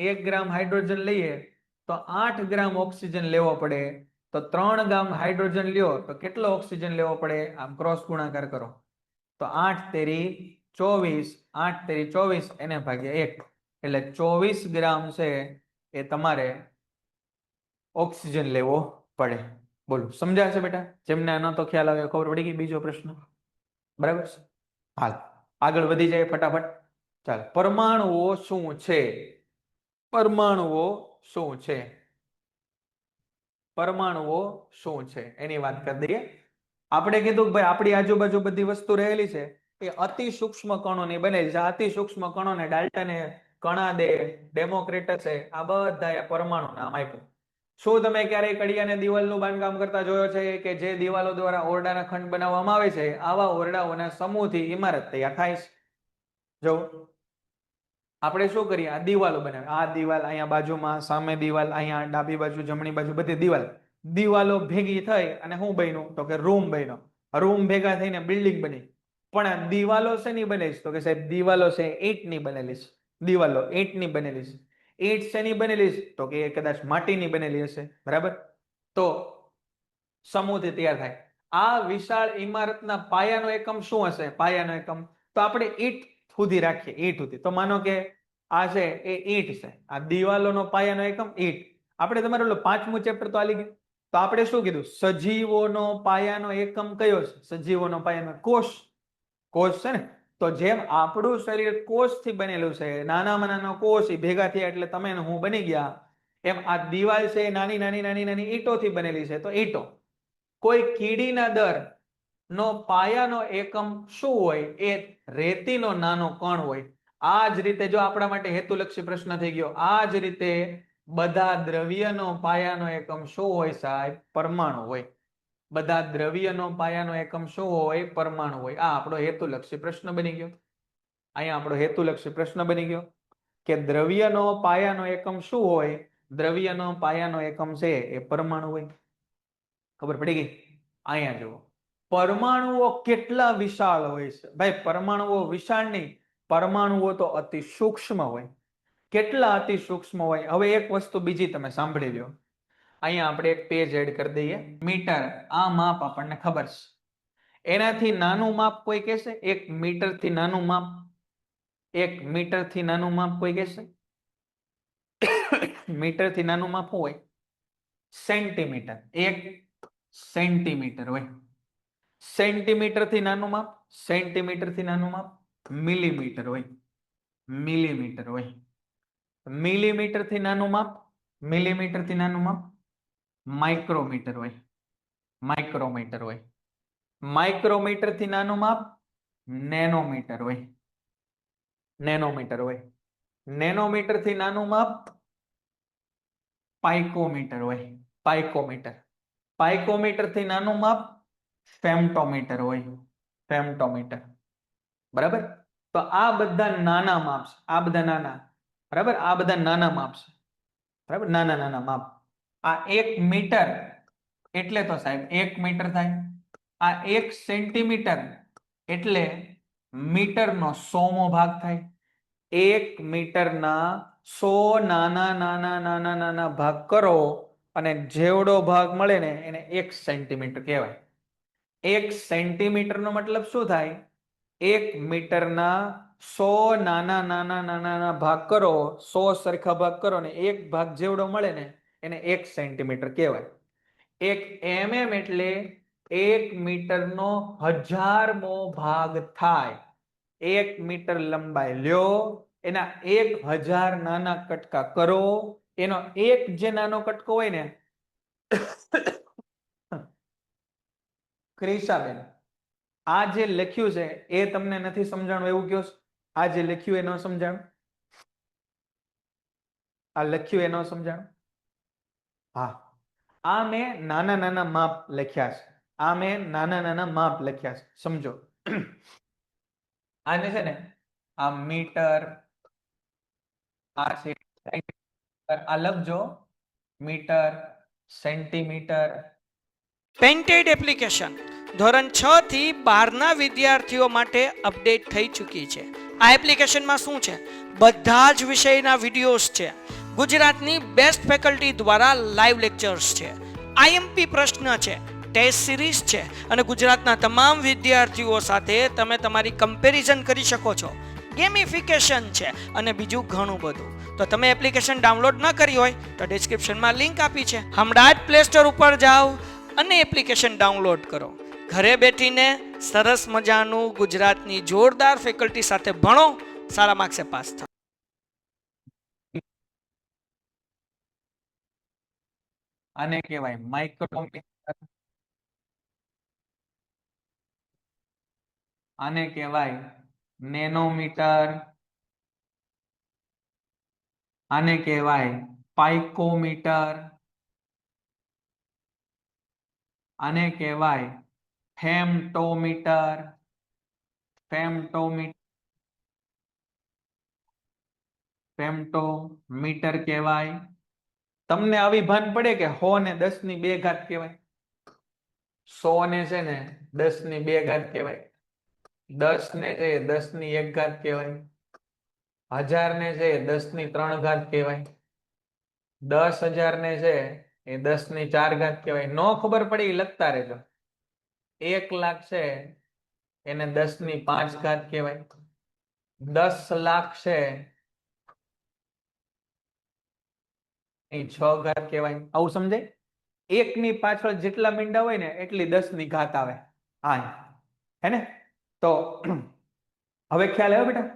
1 ગ્રામ હાઇડ્રોજન લઈએ તો 8 ગ્રામ ઓક્સિજન લેવો પડે. તો 3 ગ્રામ હાઇડ્રોજન લ્યો તો કેટલો ઓક્સિજન લેવો પડે? આમ ક્રોસ ગુણાકાર કરો તો 8 તેરી 24, 8 તેરી 24 એને ભાગ્યા 1 એટલે 24 ગ્રામ છે એ તમારે ઓક્સિજન લેવો પડે. બોલો સમજાશે બેટા? જેમને નતો ખ્યાલ આવે ખબર પડી ગઈ? બીજો પ્રશ્ન બરાબર છે? હાલ આગળ વધી જાય ફટાફટ. ચાલો, પરમાણુઓ શું છે? પરમાણુઓ શું છે? પરમાણુઓ શું છે એની વાત કરી દઈએ. આપણે કીધું કે ભાઈ આપણી આજુબાજુ બધી વસ્તુ રહેલી છે એ અતિ સૂક્ષ્મ કણોની બનેલી છે. અતિ સૂક્ષ્મ કણોને ડાલ્ટને, કણાદે, ડેમોક્રિટસે આ બધા પરમાણુ નામ આપ્યું. શું તમે ક્યારેય કડિયાને દિવાલનું બાંધકામ કરતા જોયો છે કે જે દિવાલો દ્વારા ઓરડાના ખંડ બનાવવામાં આવે છે? આવા ઓરડાઓના સમૂહથી ઇમારત તૈયાર થાય છે. જો આપણે શું કરીએ? આ દિવાલો બનાવે. આ દિવાલ અહીંયા બાજુમાં, સામે દિવાલ, અહીંયા ડાબી બાજુ, જમણી બાજુ બધી દિવાલો ભેગી થઈ અને શું બન્યું? તો કે રૂમ બન્યો. રૂમ ભેગા થઈને બિલ્ડિંગ બની. પણ આ દિવાલો શેની બનેલી છે? તો કે સાહેબ દિવાલો છે ઈંટની બનેલી છે. દિવાલો ઈંટની બનેલી છે. ઈંટ શેની બનેલી છે? તો કે કદાચ માટીની બનેલી હશે. બરાબર? તો સમૂહથી તૈયાર થાય. આ વિશાળ ઇમારતના પાયાનો એકમ શું હશે? પાયાનો એકમ તો આપણે ઈંટ સુધી રાખીએ. ઈંટ સુધી તો માનો કે આ છે એ ઈંટ છે. આ દિવાલોનો પાયાનો એકમ ઈંટ. આપણે તમારે ઓલું 5મું ચેપ્ટર તો આલી ગયું. તો આપણે શું કીધું? સજીવોનો પાયાનો એકમ કયો છે? સજીવોનો પાયાનો કોષ. કોષ છે ને? તો જેમ આપણું શરીર કોષથી બનેલું છે, નાનામાં નાનો કોષ ભેગા થયા એટલે તમે ને હું બની ગયા, એમ આ દિવાલ છે નાની નાની નાની નાની ઈંટોથી બનેલી છે. તો ઈંટો. કોઈ કીડીના દર નો પાયાનો એકમ શું હોય? એ રેતીનો નાનો કણ હોય. આ જ રીતે જો આપણા માટે હેતુલક્ષી પ્રશ્ન થઈ ગયો. આ જ રીતે બધા દ્રવ્યનો પાયાનો એકમ શું હોય સાહેબ? પરમાણુ હોય. બધા દ્રવ્યનો પાયાનો એકમ શું હોય? પરમાણુ હોય. આ આપણો હેતુલક્ષી પ્રશ્ન બની ગયો. અહીંયા આપણો હેતુલક્ષી પ્રશ્ન બની ગયો કે દ્રવ્યનો પાયાનો એકમ શું હોય? દ્રવ્યનો પાયાનો એકમ છે એ પરમાણુ હોય. ખબર પડી ગઈ? અહીંયા જુઓ, પરમાણુઓ કેટલા વિશાળ હોય છે? ભાઈ પરમાણુઓ વિશાળ નહીં, પરમાણુઓ તો અતિ સૂક્ષ્મ હોય. કેટલા અતિ સૂક્ષ્મ હોય? હવે એક વસ્તુ બીજી તમે સાંભળી લો. અહીંયા આપણે એક પેજ એડ કરી દઈએ. મીટર, આ માપ આપણને ખબર છે. એનાથી નાનું માપ કોઈ કહેશે? 1 મીટરથી નાનું માપ? 1 મીટરથી નાનું માપ કોઈ કહેશે? મીટરથી નાનું માપ શું હોય? સેન્ટીમીટર. 1 સેન્ટીમીટર હોય. સેન્ટીમીટરથી નાનું માપ? સેન્ટીમીટરથી નાનું માપ મિલીમીટર હોય. મિલીમીટર હોય. મિલીમીટરથી નાનું માપ? મિલીમીટરથી નાનું માપ માઇક્રોમીટર હોય. માઇક્રોમીટર હોય. માઇક્રોમીટરથી નાનું માપ નેનોમીટર હોય. નેનોમીટર હોય. નેનોમીટરથી નાનું માપ પાઇકોમીટર હોય. પાઇકોમીટર. પાઇકોમીટરથી નાનું માપ ફેમ્ટોમીટર હોય. ફેમટોમીટર. બરાબર. તો આ બધા નાના માપ છે, આ બધા નાના. બરાબર, આ બધા નાના માપ છે. બરાબર, નાના નાના માપ. આ 1 મીટર એટલે તો સાહેબ 1 મીટર થાય. આ 1 સેન્ટીમીટર એટલે મીટરનો 100મો ભાગ થાય. 1 મીટરના 100 નાના નાના નાના નાના ભાગ કરો અને જેવડો ભાગ મળે ને એને 1 સેન્ટીમીટર કહેવાય. 1 સેન્ટીમીટર નો મતલબ શું થાય? 1 મીટરના 100 નાના નાના નાના નાના ભાગ કરો, 100 સરખા ભાગ કરો ને એક ભાગ જેવડો મળે ને એને 1 સેન્ટીમીટર કહેવાય. 1 mm એટલે 1 મીટરનો 1000મો ભાગ થાય. 1 મીટર લંબાઈ લ્યો, એના 1000 નાના કટકા કરો, એનો એક જે નાનો કટકો હોય ને ક્રિશાબેન, આ જે લખ્યું છે એ તમને નથી સમજાણું એવું કયો? આ જે લખ્યું એ ન સમજાણું? આ લખ્યું એ ન સમજાણું? હા, આ મેં નાના નાના માપ લખ્યા છે. આ મેં નાના નાના માપ લખ્યા છે, સમજો. આને છે ને આ મીટર, આ છે આ લખજો મીટર, સેન્ટીમીટર. પેન્ટેડ એપ્લિકેશન ધોરણ 6 થી 12ના વિદ્યાર્થીઓ માટે અપડેટ થઈ ચૂકી છે. આ એપ્લિકેશનમાં શું છે? બધા જ વિષયના વિડીયોઝ છે. ગુજરાતની બેસ્ટ ફેકલ્ટી દ્વારા લાઈવ લેક્ચર્સ છે, આઈએમપી પ્રશ્ન છે, ટેસ્ટ સિરીઝ છે અને ગુજરાતના તમામ વિદ્યાર્થીઓ સાથે તમે તમારી કમ્પેરિઝન કરી શકો છો. ગેમિફિકેશન છે અને બીજું ઘણું બધું. તો તમે એપ્લિકેશન ડાઉનલોડ ન કરી હોય તો ડિસ્ક્રિપ્શનમાં લિંક આપી છે, હમણાં જ પ્લે સ્ટોર ઉપર જાઓ અને એપ્લિકેશન ડાઉનલોડ કરો. ઘરે બેઠીને સરસ મજાનું ગુજરાતની જોરદાર ફેકલ્ટી સાથે ભણો, સારા માર્ક્સે પાસ થાઓ. આને કહેવાય માઇક્રોમીટર, આને કહેવાય નેનોમીટર, આને કહેવાય પાઇકોમીટર, આને કહેવાય ફેમટોમીટર, ફેમટોમીટર, ફેમટોમીટર કહેવાય. તમને આવી ભાન પડે કે 100 ને 10 ની 2 ઘાત કહેવાય? 100 ને છે ને 10 ની 2 ઘાત કહેવાય. 10 ને છે 10 ની 1 ઘાત કહેવાય. 1000 ને છે 10 ની 3 ઘાત કહેવાય. 10,000 ને છે એ 10 ની 4 ઘાત કહેવાય. નો ખબર પડી એ લખતા રહેજો. 1 લાખ છે એને 10 ની 5 ઘાત કહેવાય. 10 લાખ છે એ 6 ઘાત કહેવાય. આવું સમજાય? 1 ની પાછળ જેટલા મીંડા હોય ને એટલી 10 ની ઘાત આવે. હા, હે ને? તો હવે ખ્યાલ આવ્યો બેટા?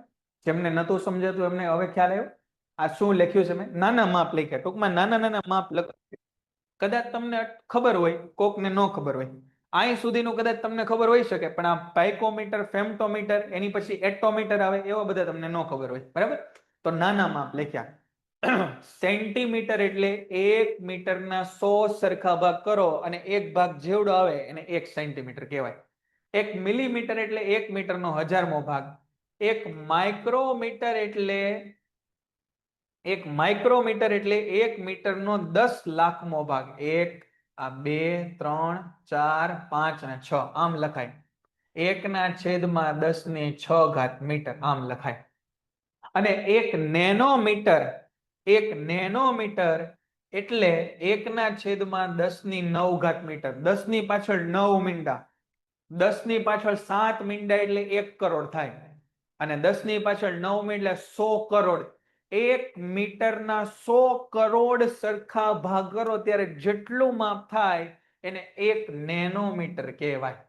જેમને નતું સમજાતું એમને હવે ખ્યાલ આવ્યો? આ શું લખ્યું છે મેં? નાના માપ લખ્યા. ટૂંકમાં નાના નાના માપ લખ. કદાચ તમને ખબર હોય, કોકને ન ખબર હોય. અહીં સુધીનું કદાચ તમને ખબર હોઈ શકે, પણ આ પાઇકોમીટર, ફેમટોમીટર, એની પછી એટોમીટર આવે, એવા બધા તમને ન ખબર હોય. બરાબર? તો નાના માપ લખ્યા. સેન્ટીમીટર એટલે 1 મીટરના 100 સરખા ભાગ કરો અને એક ભાગ જેવડો આવે એને 1 સેન્ટીમીટર કહેવાય. 1 મિલીમીટર એટલે 1 મીટરનો 1000મો ભાગ. 1 માઇક્રોમીટર એટલે 1 મીટરનો 10 લાખમો ભાગ. 1, આ 2, 3, 4, 5 અને 6 આમ લખાય. 1 ના છેદમાં 10 ની 6 ઘાત મીટર આમ લખાય. અને 1 નેનોમીટર, 1 નેનોમીટર એટલે 1 ના છેદમાં 10 ની 9 ઘાત મીટર. 10 ની પાછળ 9 મીંડા, 10 ની પાછળ 7 મીંડા એટલે 1 કરોડ થાય. અને 10 ની પાછળ 9 મીંડા એટલે 100 કરોડ. 1 મીટરના 100 કરોડ સરખા ભાગ કરો ત્યારે જેટલું માપ થાય એને 1 નેનોમીટર કહેવાય.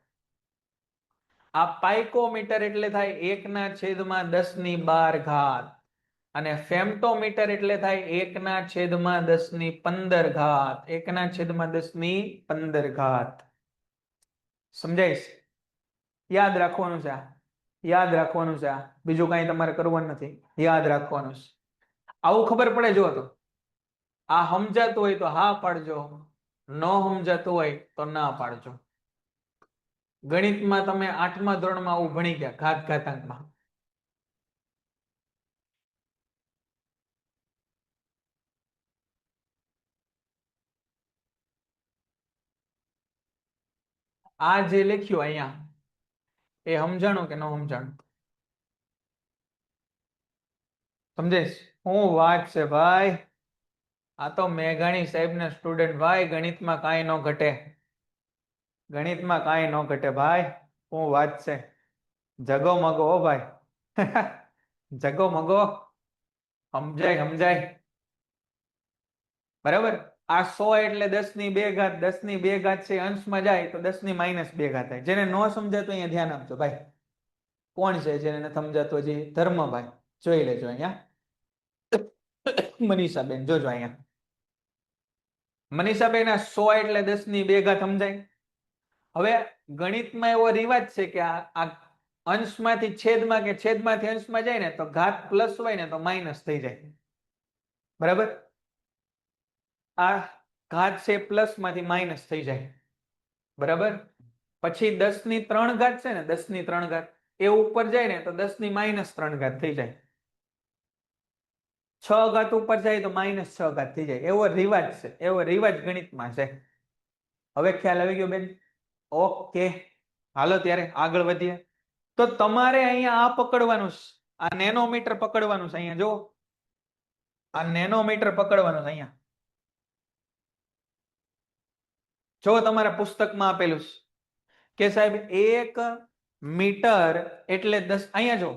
આ પાઇકોમીટર એટલે થાય 1 ના છેદમાં 10 ની 12 ઘાત. અને ફેમટોમીટર એટલે થાય 1 ના છેદમાં 10 ની 15 ઘાત. 1 ના છેદમાં 10 ની 15 ઘાત. સમજાય છે? યાદ રાખવાનું છે. યાદ રાખવાનું છે. બીજું કઈ તમારે કરવાનું નથી, યાદ રાખવાનું છે. આવું ખબર પડે જો તો આ સમજાતું હોય તો હા પાડજો, ન સમજાતું હોય તો ના પાડજો. ગણિતમાં તમે 8મા ધોરણમાં આવું ભણી ગયા, ઘાત ઘાતાંકમાં. આ જે લખ્યું અહીંયા એ સમજાણું કે ન સમજાણું? સમજેશ? હું વાત છે ભાઈ, આ તો મેઘાણી સાહેબ ના સ્ટુડન્ટ ભાઈ, ગણિતમાં કાંઈ ન ઘટે, ગણિતમાં કાંઈ ન ઘટે ભાઈ. હું વાત છે, જગો મગો હો ભાઈ. જગો મગો, સમજાય સમજાય. બરાબર. આ 100 એટલે 10 ની 2 ઘાત, 10 ની 2 ઘાત છે અંશમાં જાય તો 10 ની -2 ઘાત થાય. જેને ન સમજાતું અહીંયા ધ્યાન આપજો ભાઈ. કોણ છે જેને નથી સમજાતું? હજી ધર્મભાઈ, જોઈ લેજો અહીંયા. મનીષાબેન જોજો અહીંયા. મનીષાબેન, આ 100 એટલે 10 ની 2 ઘાત સમજાય? હવે ગણિતમાં એવો રિવાજ છે કે આ અંશમાંથી છેદમાં કે છેદમાંથી અંશમાં જાય ને તો ઘાત પ્લસ હોય ને તો માઇનસ થઈ જાય. બરાબર. આ ઘાત છે પ્લસ માંથી માઇનસ થઈ જાય. બરાબર. પછી 10 ની 3 ઘાત છે ને, 10 ની 3 ઘાત એ ઉપર જાય ને તો 10 ની -3 ઘાત થઈ જાય. 6 ઘાત ઉપર જાય તો -6 ઘાત થઈ જાય. એવો રિવાજ છે, એવો રિવાજ ગણિતમાં છે. હવે ખ્યાલ આવી ગયો બેન? ઓકે, હાલો ત્યારે આગળ વધીએ. તો તમારે અહીંયા આ પકડવાનું છે, આ નેનોમીટર પકડવાનું છે. અહીંયા જો, આ નેનોમીટર પકડવાનું છે. અહીંયા જો તમારા પુસ્તકમાં આપેલું છે કે સાહેબ 1 મીટર એટલે 10. અહીંયા જો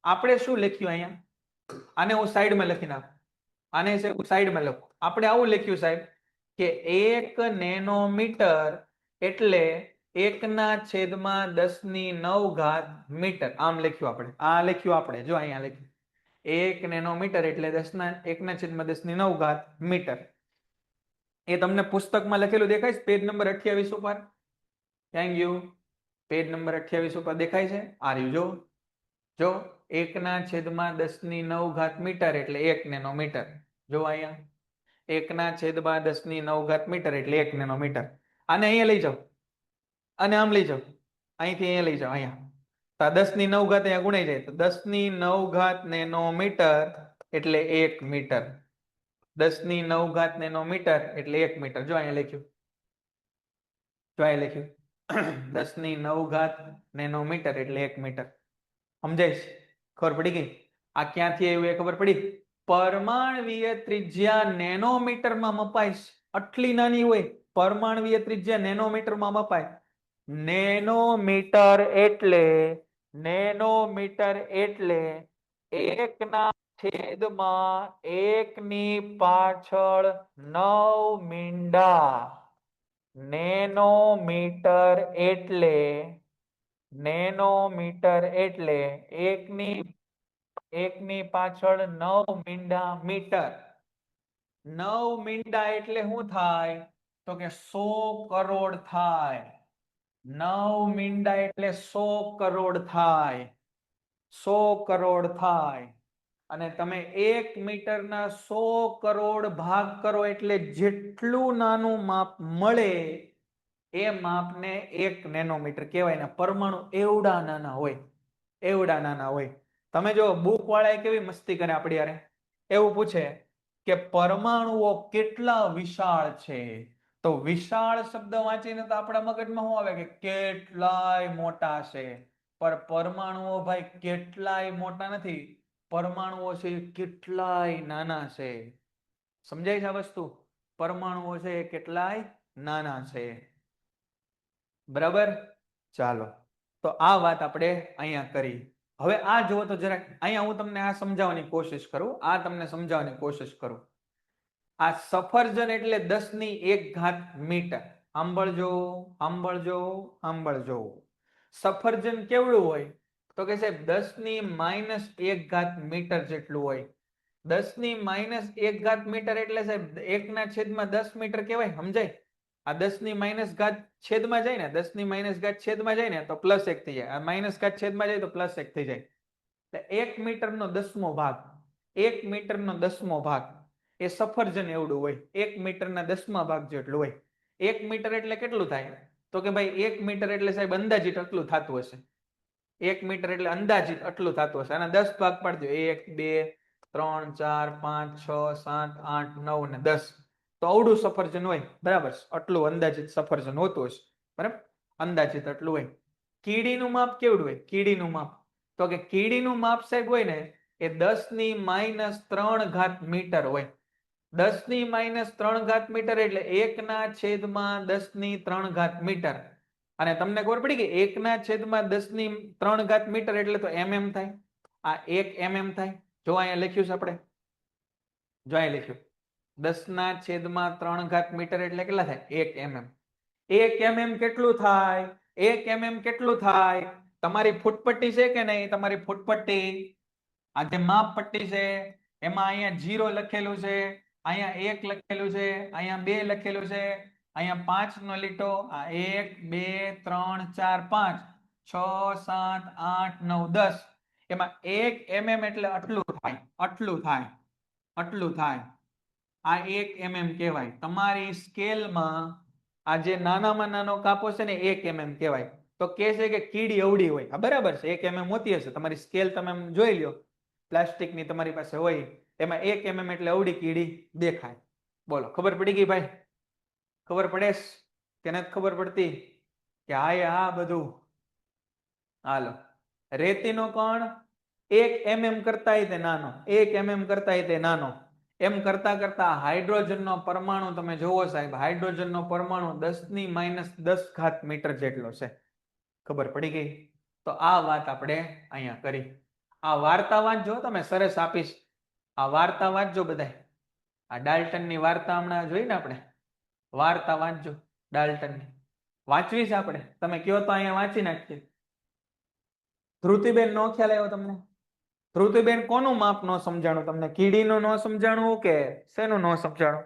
આપણે શું લખ્યું અહીંયા, આને હું સાઈડમાં લખી નાખું, આને હું સાઈડમાં લખું. આપણે આવું લખ્યું સાહેબ કે 1 નેનોમીટર એટલે 1/10⁹ મીટર. આમ લખ્યું આપણે, આ લખ્યું આપણે, જો અહીંયા લખ્યું 1 નેનોમીટર એટલે 1/10⁹ મીટર. એ તમને પુસ્તકમાં લખેલું દેખાય છે? પેજ નંબર 28 ઉપર. Thank you. પેજ નંબર 28 ઉપર દેખાય છે? આ રહ્યું, જો જો 1/10⁹ મીટર એટલે 1 નેનોમીટર. જો અહીંયા 1/10⁹ મીટર એટલે 1 નેનોમીટર. આને અહીંયા લઈ જાઓ, અને આમ લઈ જાઓ, અહીંથી અહીંયા લઈ જાઓ. અહીંયા તો 10⁹ અહીંયા ગુણાઈ જાય તો 10⁹ નેનોમીટર એટલે 1 મીટર. 10⁹ નેનોમીટર એટલે 1 મીટર. જો અહીંયા લખ્યું, જો અહીંયા લખ્યું 10⁹ નેનોમીટર એટલે 1 મીટર. સમજાય? ખબર પડી ગઈ? આ ક્યાંથી આવ્યું એ ખબર પડી? પરમાણવીય ત્રિજ્યા નેનોમીટરમાં મપાય છે. આટલી નાની હોય, પરમાણવીય ત્રિજ્યા નેનોમીટરમાં મપાય. નેનોમીટર એટલે 1/1/9 નેનોમીટર એટલે 1/9 મીટર. 9 મીંડા એટલે શું થાય? તો કે 100 કરોડ થાય. 9 મીંડા એટલે 100 કરોડ થાય. 100 કરોડ થાય. અને તમે 1 મીટરના 100 કરોડ ભાગ કરો એટલે જેટલું નાનું માપ મળે એ માપને 1 નેનોમીટર કહેવાય. ને પરમાણુ એવડા નાના હોય, એવડા નાના હોય. તમે જો બુક વાળા કેવી મસ્તી કરે આપણી યારે, એવું પૂછે કે પરમાણુઓ કેટલા વિશાળ છે? તો વિશાળ શબ્દ વાંચીને તો આપણા મગજમાં શું આવે કે કેટલાય મોટા છે. પણ પરમાણુઓ ભાઈ કેટલાય મોટા નથી, પરમાણુઓ છે કેટલાય નાના છે. સમજાય છે આ વસ્તુ? પરમાણુઓ છે કેટલાય નાના છે. બરાબર. ચાલો, તો આ વાત આપણે અહીંયા કરી. હવે આ જુઓ તો જરાક, અહીંયા હું તમને આ સમજાવવાની કોશિશ કરું, આ તમને સમજાવવાની કોશિશ કરું. આ સફરજન એટલે 10⁻1 મીટર. સાંભળજો, સાંભળજો, સાંભળજો. સફરજન કેવડું હોય? તો કે સાહેબ 10⁻1 મીટર જેટલું હોય. 10⁻1 મીટર એટલે સાહેબ 1/10 મીટર કહેવાય. સમજાય? આ 10⁻1 છેદમાં જાય ને, 10⁻1 છેદમાં જાય ને તો +1 થઈ જાય. આ -1 છેદમાં જાય તો +1 થઈ જાય. એટલે 1 મીટરનો 10મો ભાગ, 1 મીટરનો 10મો ભાગ એ સફરજન એવડું હોય. 1 મીટરના 10મા ભાગ જેટલું હોય. 1 મીટર એટલે કેટલું થાય? તો કે ભાઈ 1 મીટર એટલે સાહેબ અંદાજિત આટલું થતું હશે. 1 મીટર એટલે અંદાજિત આટલું થતું હશે. આના 10 ભાગ પાડી દો. 1 2 3 4 5 6 7 8 9 ને 10. તો આવડું સફરજન હોય, બરાબર, આટલું અંદાજિત સફરજન હોતું હશે, બરાબર, અંદાજિત આટલું હોય. કીડીનું માપ કેવડું હોય? કીડીનું માપ, તો કે કીડીનું માપ સાહેબ હોય ને એ 10⁻³ મીટર હોય. 10⁻³ મીટર એટલે 1/10⁻³ મીટર. અને તમને ખબર પડી કે 1/10⁻³ મીટર એટલે તો mm થાય. આ 1 mm થાય. જો અહીંયા લખ્યું છે આપણે, જો અહીંયા લખ્યું 10⁻³ મીટર એટલે કેટલા થાય? 1 mm. 1 mm કેટલું થાય? 1 mm કેટલું થાય? તમારી ફૂટપટ્ટી છે કે નહીં? તમારી ફૂટપટ્ટી, આ જે માપ પટ્ટી છે એમાં અહીંયા 0 લખેલું છે, અહીંયા 1 લખેલું છે, અહીંયા 2 લખેલું છે, અહીંયા 5 નો લીટો, આ 1 2 3 4 5 6 7 8 9 10. એમાં 1 mm એટલે આટલું થાય, આટલું થાય, આટલું થાય. આ 1 mm કહેવાય. તમારી સ્કેલમાં આ જે નાનામાં નાનો કાપો છે ને 1 mm કહેવાય. તો કે છે કે કીડી અવડી હોય. હા બરાબર છે, 1 mm હોતી હશે. તમારી સ્કેલ તમે જોઈ લ્યો, પ્લાસ્ટિકની તમારી પાસે હોય, એમાં 1 mm એટલે અવડી કીડી દેખાય. બોલો, ખબર પડી ગઈ ભાઈ? ખબર પડે કે નથી ખબર પડતી? કે હા બધું હાલો. રેતીનો કણ 1 mm કરતા તે નાનો, 1 mm કરતા તે નાનો. એમ કરતા કરતા હાઇડ્રોજનનો પરમાણુ તમે જોવો સાહેબ, હાઇડ્રોજનનો પરમાણુ 10⁻10 મીટર જેટલો છે. ખબર પડી ગઈ? તો આ વાત આપણે અહીંયા કરી. આ વાર્તા વાંચજો તમે, સરસ આપીશ. આ વાર્તા વાંચજો બધાય. આ ડાલ્ટનની વાર્તા હમણાં જોઈ ને આપણે, વાર્તા વાંચજો ડાલ્ટનની. વાંચવી છે આપણે, તમે કયો તો અહીંયા વાંચી નાખીએ. ધ્રુતિબેન નો ખ્યાલ આવ્યો તમને? ધ્રુતિબેન કોનું માપ નો સમજાણું તમને? કીડીનું નો સમજાણું કે શેનું નો સમજાણું?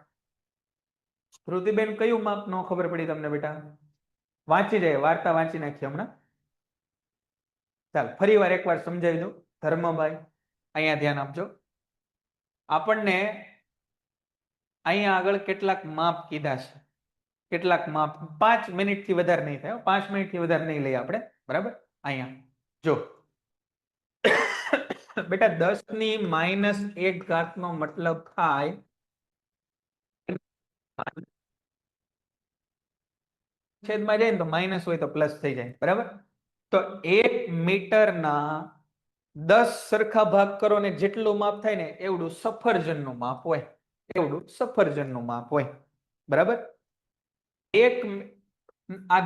ધ્રુતિબેન કયું માપ નો ખબર પડી તમને બેટા? વાંચી જાય, વાર્તા વાંચી નાખીએ હમણાં. ચાલ ફરી વાર એકવાર સમજાવી દઉં. ધર્મભાઈ અહીંયા ધ્યાન આપજો. આપણને અહીંયા આગળ કેટલાક માપ કીધા છે, કેટલાક માપ. 5 મિનિટથી વધારે નહીં થાય, 5 મિનિટથી વધારે નહીં લઈએ આપણે, બરાબર. અહીંયા જો બેટા 10⁻1 નો મતલબ થાય છેદમાં જાય ને તો માઇનસ હોય તો પ્લસ થઈ જાય, બરાબર. તો 1 મીટરના 10 સરખા ભાગ કરો ને જેટલું માપ થાય ને એવડું સફરજનનું માપ હોય, એવડું સફરજનનું માપ હોય, બરાબર. આ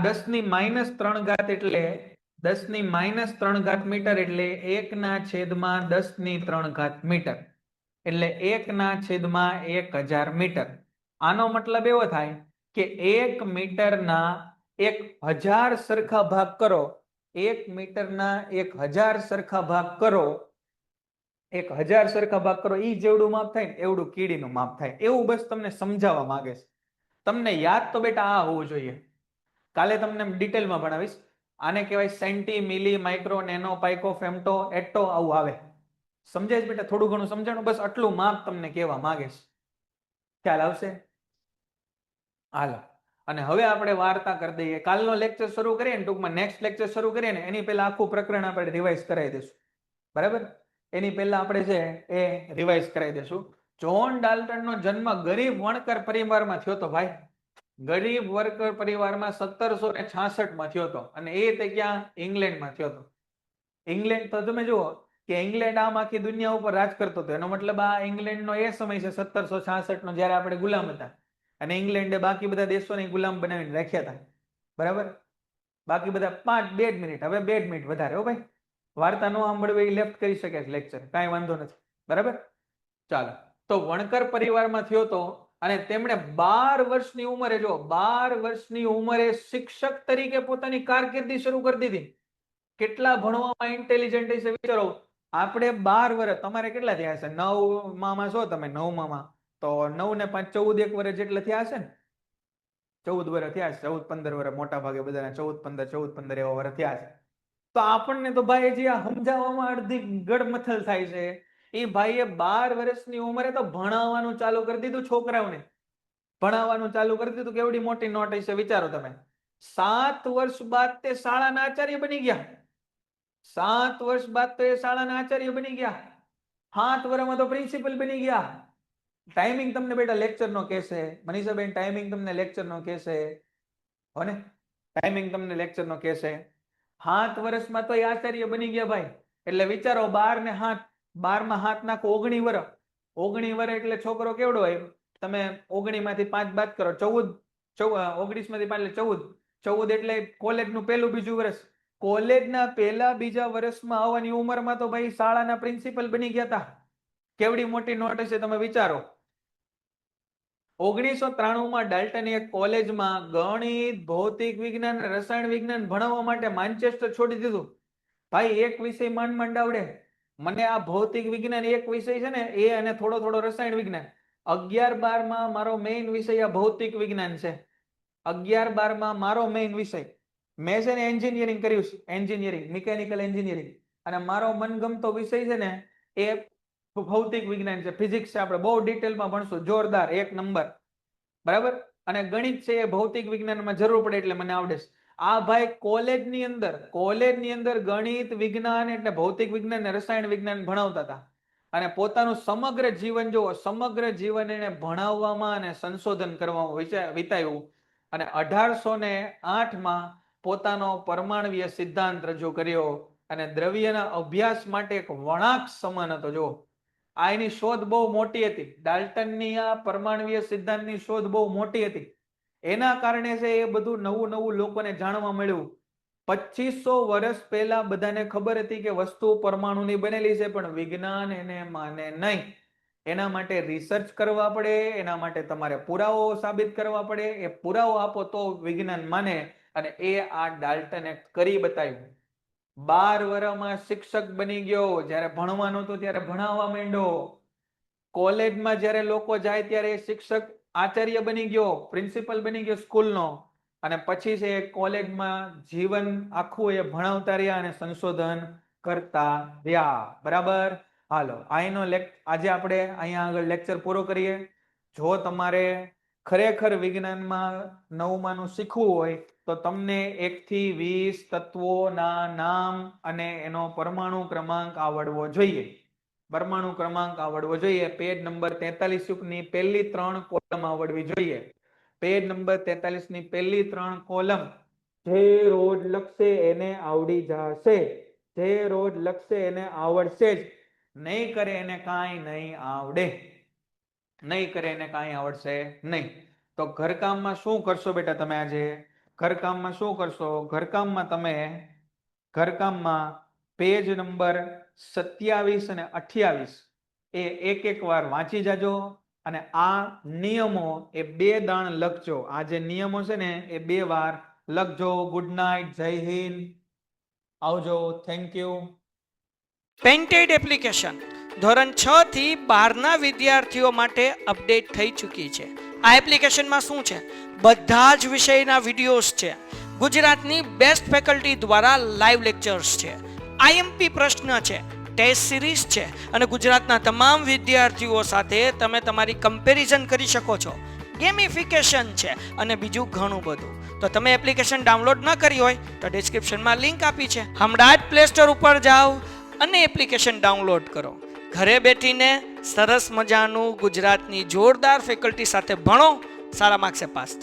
10⁻³ એટલે 10⁻³ મીટર એટલે 1/10⁻³ મીટર એટલે 1/1000 મીટર. આનો મતલબ એવો થાય કે 1 મીટરના 1000 સરખા ભાગ કરો, 1 મીટરના 1000 સરખા ભાગ કરો, 1000 સરખા ભાગ કરો, ઈ જેવડું માપ થાય ને એવડું કીડીનું માપ થાય. એવું બસ તમને સમજાવવા માંગે છે. તમને યાદ તો બેટા આ હોવું જોઈએ. કાલે તમને ડિટેલમાં ભણાવીશ. આને કહેવાય સેન્ટી, મિલી, માઇક્રો, નેનો, પાઇકો, ફેમ્ટો, એટો, આવું આવે. સમજાય બેટા? થોડું ઘણું સમજાણું, બસ આટલું માપ તમને કહેવા માંગે છે. ખ્યાલ આવશે? હાલો. અને હવે આપણે વાર્તા કરી દઈએ. કાલનો લેક્ચર શરૂ કરીએ ને, ટૂંકમાં નેક્સ્ટ લેક્ચર શરૂ કરીએ ને એની પહેલા આખું પ્રકરણ આપણે રિવાઇઝ કરાવી દઈશું, બરાબર. એની પહેલા આપણે છે એ રિવાઇઝ કરાવી દઈશું. જ્હોન ડાલ્ટનનો જન્મ ગરીબ વણકર પરિવારમાં થયો હતો ભાઈ. ગરીબ વર્કર પરિવારમાં 1766 માં થયો હતો. અને એ તે ક્યાં? ઇંગ્લેન્ડમાં થયો હતો. ઇંગ્લેન્ડ તો તમે જુઓ કે ઇંગ્લેન્ડ આમ આખી દુનિયા ઉપર રાજ કરતો હતો. એનો મતલબ આ ઇંગ્લેન્ડનો એ સમય છે 1766 નો, જ્યારે આપણે ગુલામ હતા. અને ઇંગ્લેન્ડે બાકી બધા દેશોને ગુલામ બનાવીને રાખ્યા હતા, બરાબર. બાકી બધા 2 મિનિટ, હવે 2 મિનિટ વધારે હો ભાઈ. વાર્તા નો સાંભળવી એ લેફ્ટ કરી શકે છે લેક્ચર, કાંઈ વાંધો નથી, બરાબર. ચાલો. તો વણકર પરિવારમાં થયો તો અને તેમણે 12 વર્ષની ઉંમરે, જો 12 વર્ષની ઉંમરે શિક્ષક તરીકે પોતાની કારકિર્દી શરૂ કરી દીધી. કેટલા ભણવામાં ઇન્ટેલિજન્ટ હશે વિચારો. આપણે 12 વર્ષ, તમારે કેટલા થયા હશે? 9માં છો તમે, 9માં તો 9 ને 5 14 એક વર્ષ જેટલા થયા હશે ને? 14 વર્ષ થયા છે, 14-15 વર્ષ મોટા ભાગે બધાના 14-15 એવા વર્ષ થયા છે. તો આપણને તો ભાઈ જે આ સમજાવવામાં અડધી ગડમથલ થાય છે. એ ભાઈએ 12 વર્ષની ઉંમરે તો ભણાવવાનું ચાલુ કરી દીધું. છોકરાઓને ભણાવવાનું ચાલુ કરી દીધું. કેવડી મોટી નોટ હશે વિચારો તમે. 7 વર્ષ બાદ તે શાળાના આચાર્ય બની ગયા. 7 વર્ષ બાદ તો એ શાળાના આચાર્ય બની ગયા. 7 વર્ષમાં તો પ્રિન્સિપલ બની ગયા. ટાઈમિંગ તમને બેટા લેક્ચર નો કહેશે, મનીષાબેન ટાઈમિંગ તમને લેક્ચર નો કહેશે, હો ને? ટાઈમિંગ તમને લેક્ચર નો કહેશે. 7 વર્ષમાં તો એ આચાર્ય બની ગયા ભાઈ. એટલે વિચારો 12 ને 7, 12 માં 7 નાખો 19 વર્ષ. 19 વર્ષ એટલે છોકરો કેવડો હોય? તમે 19 માંથી 5 બાદ કરો, 14, 19 માંથી 5 એટલે 14, 14 એટલે કોલેજનું પહેલું બીજું વર્ષ. કોલેજના પહેલા બીજા વર્ષમાં આવવાની ઉંમરમાં તો ભાઈ શાળાના પ્રિન્સિપલ બની ગયા હતા. કેવડી મોટી નોટ હશે તમે વિચારો. 1993 ડાલ્ટને એક કોલેજમાં ગણિત, ભૌતિક વિજ્ઞાન, રસાયણ વિજ્ઞાન ભણાવવા માટે માન્ચેસ્ટર છોડી દીધું. ભાઈ એક વિષય માંડ આવડે. મને આ ભૌતિક વિજ્ઞાન એક વિષય છે ને એ, અને થોડો થોડો રસાયણ વિજ્ઞાન. 11-12 માં મારો મેઇન વિષય આ ભૌતિક વિજ્ઞાન છે. 11-12 માં મારો મેઇન વિષય. મેં છે ને એન્જિનિયરિંગ કર્યું છે, એન્જિનિયરિંગ, મિકેનિકલ એન્જિનિયરિંગ. અને મારો મનગમતો વિષય છે ને એ ભૌતિક વિજ્ઞાન છે, ફિઝિક્સ છે. આપણે બહુ ડિટેલમાં ભણશું, જોરદાર, 1 નંબર, બરાબર. અને ગણિત છે એ ભૌતિક વિજ્ઞાનમાં જરૂર પડે એટલે મને આવડે છે. આ ભાઈ કોલેજની અંદર ગણિત, વિજ્ઞાન એટલે ભૌતિક વિજ્ઞાન ને રસાયણ વિજ્ઞાન ભણાવતા હતા. અને પોતાનું સમગ્ર જીવન જુઓ, સમગ્ર જીવન એને ભણાવવામાં અને સંશોધન કરવામાં વિતાવ્યું. અને 1808 માં પોતાનો પરમાણ્વીય સિદ્ધાંત રજૂ કર્યો. અને દ્રવ્યના અભ્યાસ માટે એક વળાંક સમાન હતો. જો આ એની શોધ બહુ મોટી હતી. ડાલ્ટનની આ પરમાણ્વીય સિદ્ધાંતની શોધ બહુ મોટી હતી. એના કારણે છે એ બધું નવું નવું લોકોને જાણવા મળ્યું. 2500 વર્ષ પહેલા બધાને ખબર હતી કે વસ્તુ પરમાણુની બનેલી છે, પણ વિજ્ઞાન એને માને નહીં. એના માટે રિસર્ચ કરવા પડે, એના માટે તમારે પુરાવો સાબિત કરવા પડે. એ પુરાવો આપો તો વિજ્ઞાન માને. અને એ આ ડાલ્ટને કરી બતાવ્યું. 12 વર્ષમાં શિક્ષક બની ગયો. જ્યારે ભણવાનું હતું ત્યારે ભણાવવા માંડ્યો. કોલેજમાં જ્યારે લોકો જાય ત્યારે શિક્ષક આચાર્ય બની ગયો, પ્રિન્સિપલ બની ગયો સ્કૂલનો. અને પછી છે કોલેજમાં જીવન આખું એ ભણાવતા રહ્યા અને સંશોધન કરતા રહ્યા. બરાબર. હાલો, આજે આપણે અહીંયા આગળ લેક્ચર પૂરો કરીએ. જો તમારે ખરેખર વિજ્ઞાનમાં 9માનું શીખવું હોય તો તમને 1 થી 20 તત્વોના નામ અને એનો પરમાણુ ક્રમાંક આવડવો જોઈએ. પરમાણુ ક્રમાંક આવડવો જોઈએ. પેજ નંબર 43 ની પહેલી 3 કોલમ આવડવી જોઈએ. પેજ નંબર 43 ની પહેલી 3 કોલમ જે રોજ લખશે એને આવડી જશે. જે રોજ લખશે એને આવડશે જ. નહીં કરે એને કાંઈ નહીં આવડે. નહીં કરે એને કાંઈ આવડશે નહીં. તો ઘરકામમાં શું કરશો બેટા તમે આજે? ઘરકામમાં શું કરશો? ઘરકામમાં પેજ નંબર 27 અને 28 એ એક વાર વાંચી જાજો. અને આ નિયમો એ 2 દાણ લખજો. આ જે નિયમો છે ને એ 2 વાર લખજો. ગુડ નાઇટ, જય હિન્દ, આવજો, થેન્ક યુ. પેન્ટેડ એપ્લિકેશન ધોરણ 6 થી 12ના વિદ્યાર્થીઓ માટે અપડેટ થઈ ચૂકી છે. આ એપ્લિકેશનમાં શું છે? બધા જ વિષયના વિડીયોઝ છે. ગુજરાતની બેસ્ટ ફેકલ્ટી દ્વારા લાઈવ લેક્ચર્સ છે. IMP પ્રશ્ન છે, ટેસ્ટ સિરીઝ છે. અને ગુજરાતના તમામ વિદ્યાર્થીઓ સાથે તમે તમારી કમ્પેરિઝન કરી શકો છો. ગેમિફિકેશન છે અને બીજું ઘણું બધું. તો તમે એપ્લિકેશન ડાઉનલોડ ન કરી હોય તો ડિસ્ક્રિપ્શનમાં લિંક આપી છે. હમણાં જ પ્લે સ્ટોર ઉપર જાઓ અને એપ્લિકેશન ડાઉનલોડ કરો. ઘરે બેઠીને સરસ મજાનું ગુજરાતની જોરદાર ફેકલ્ટી સાથે ભણો, સારા માર્ક્સે પાસ થાઓ.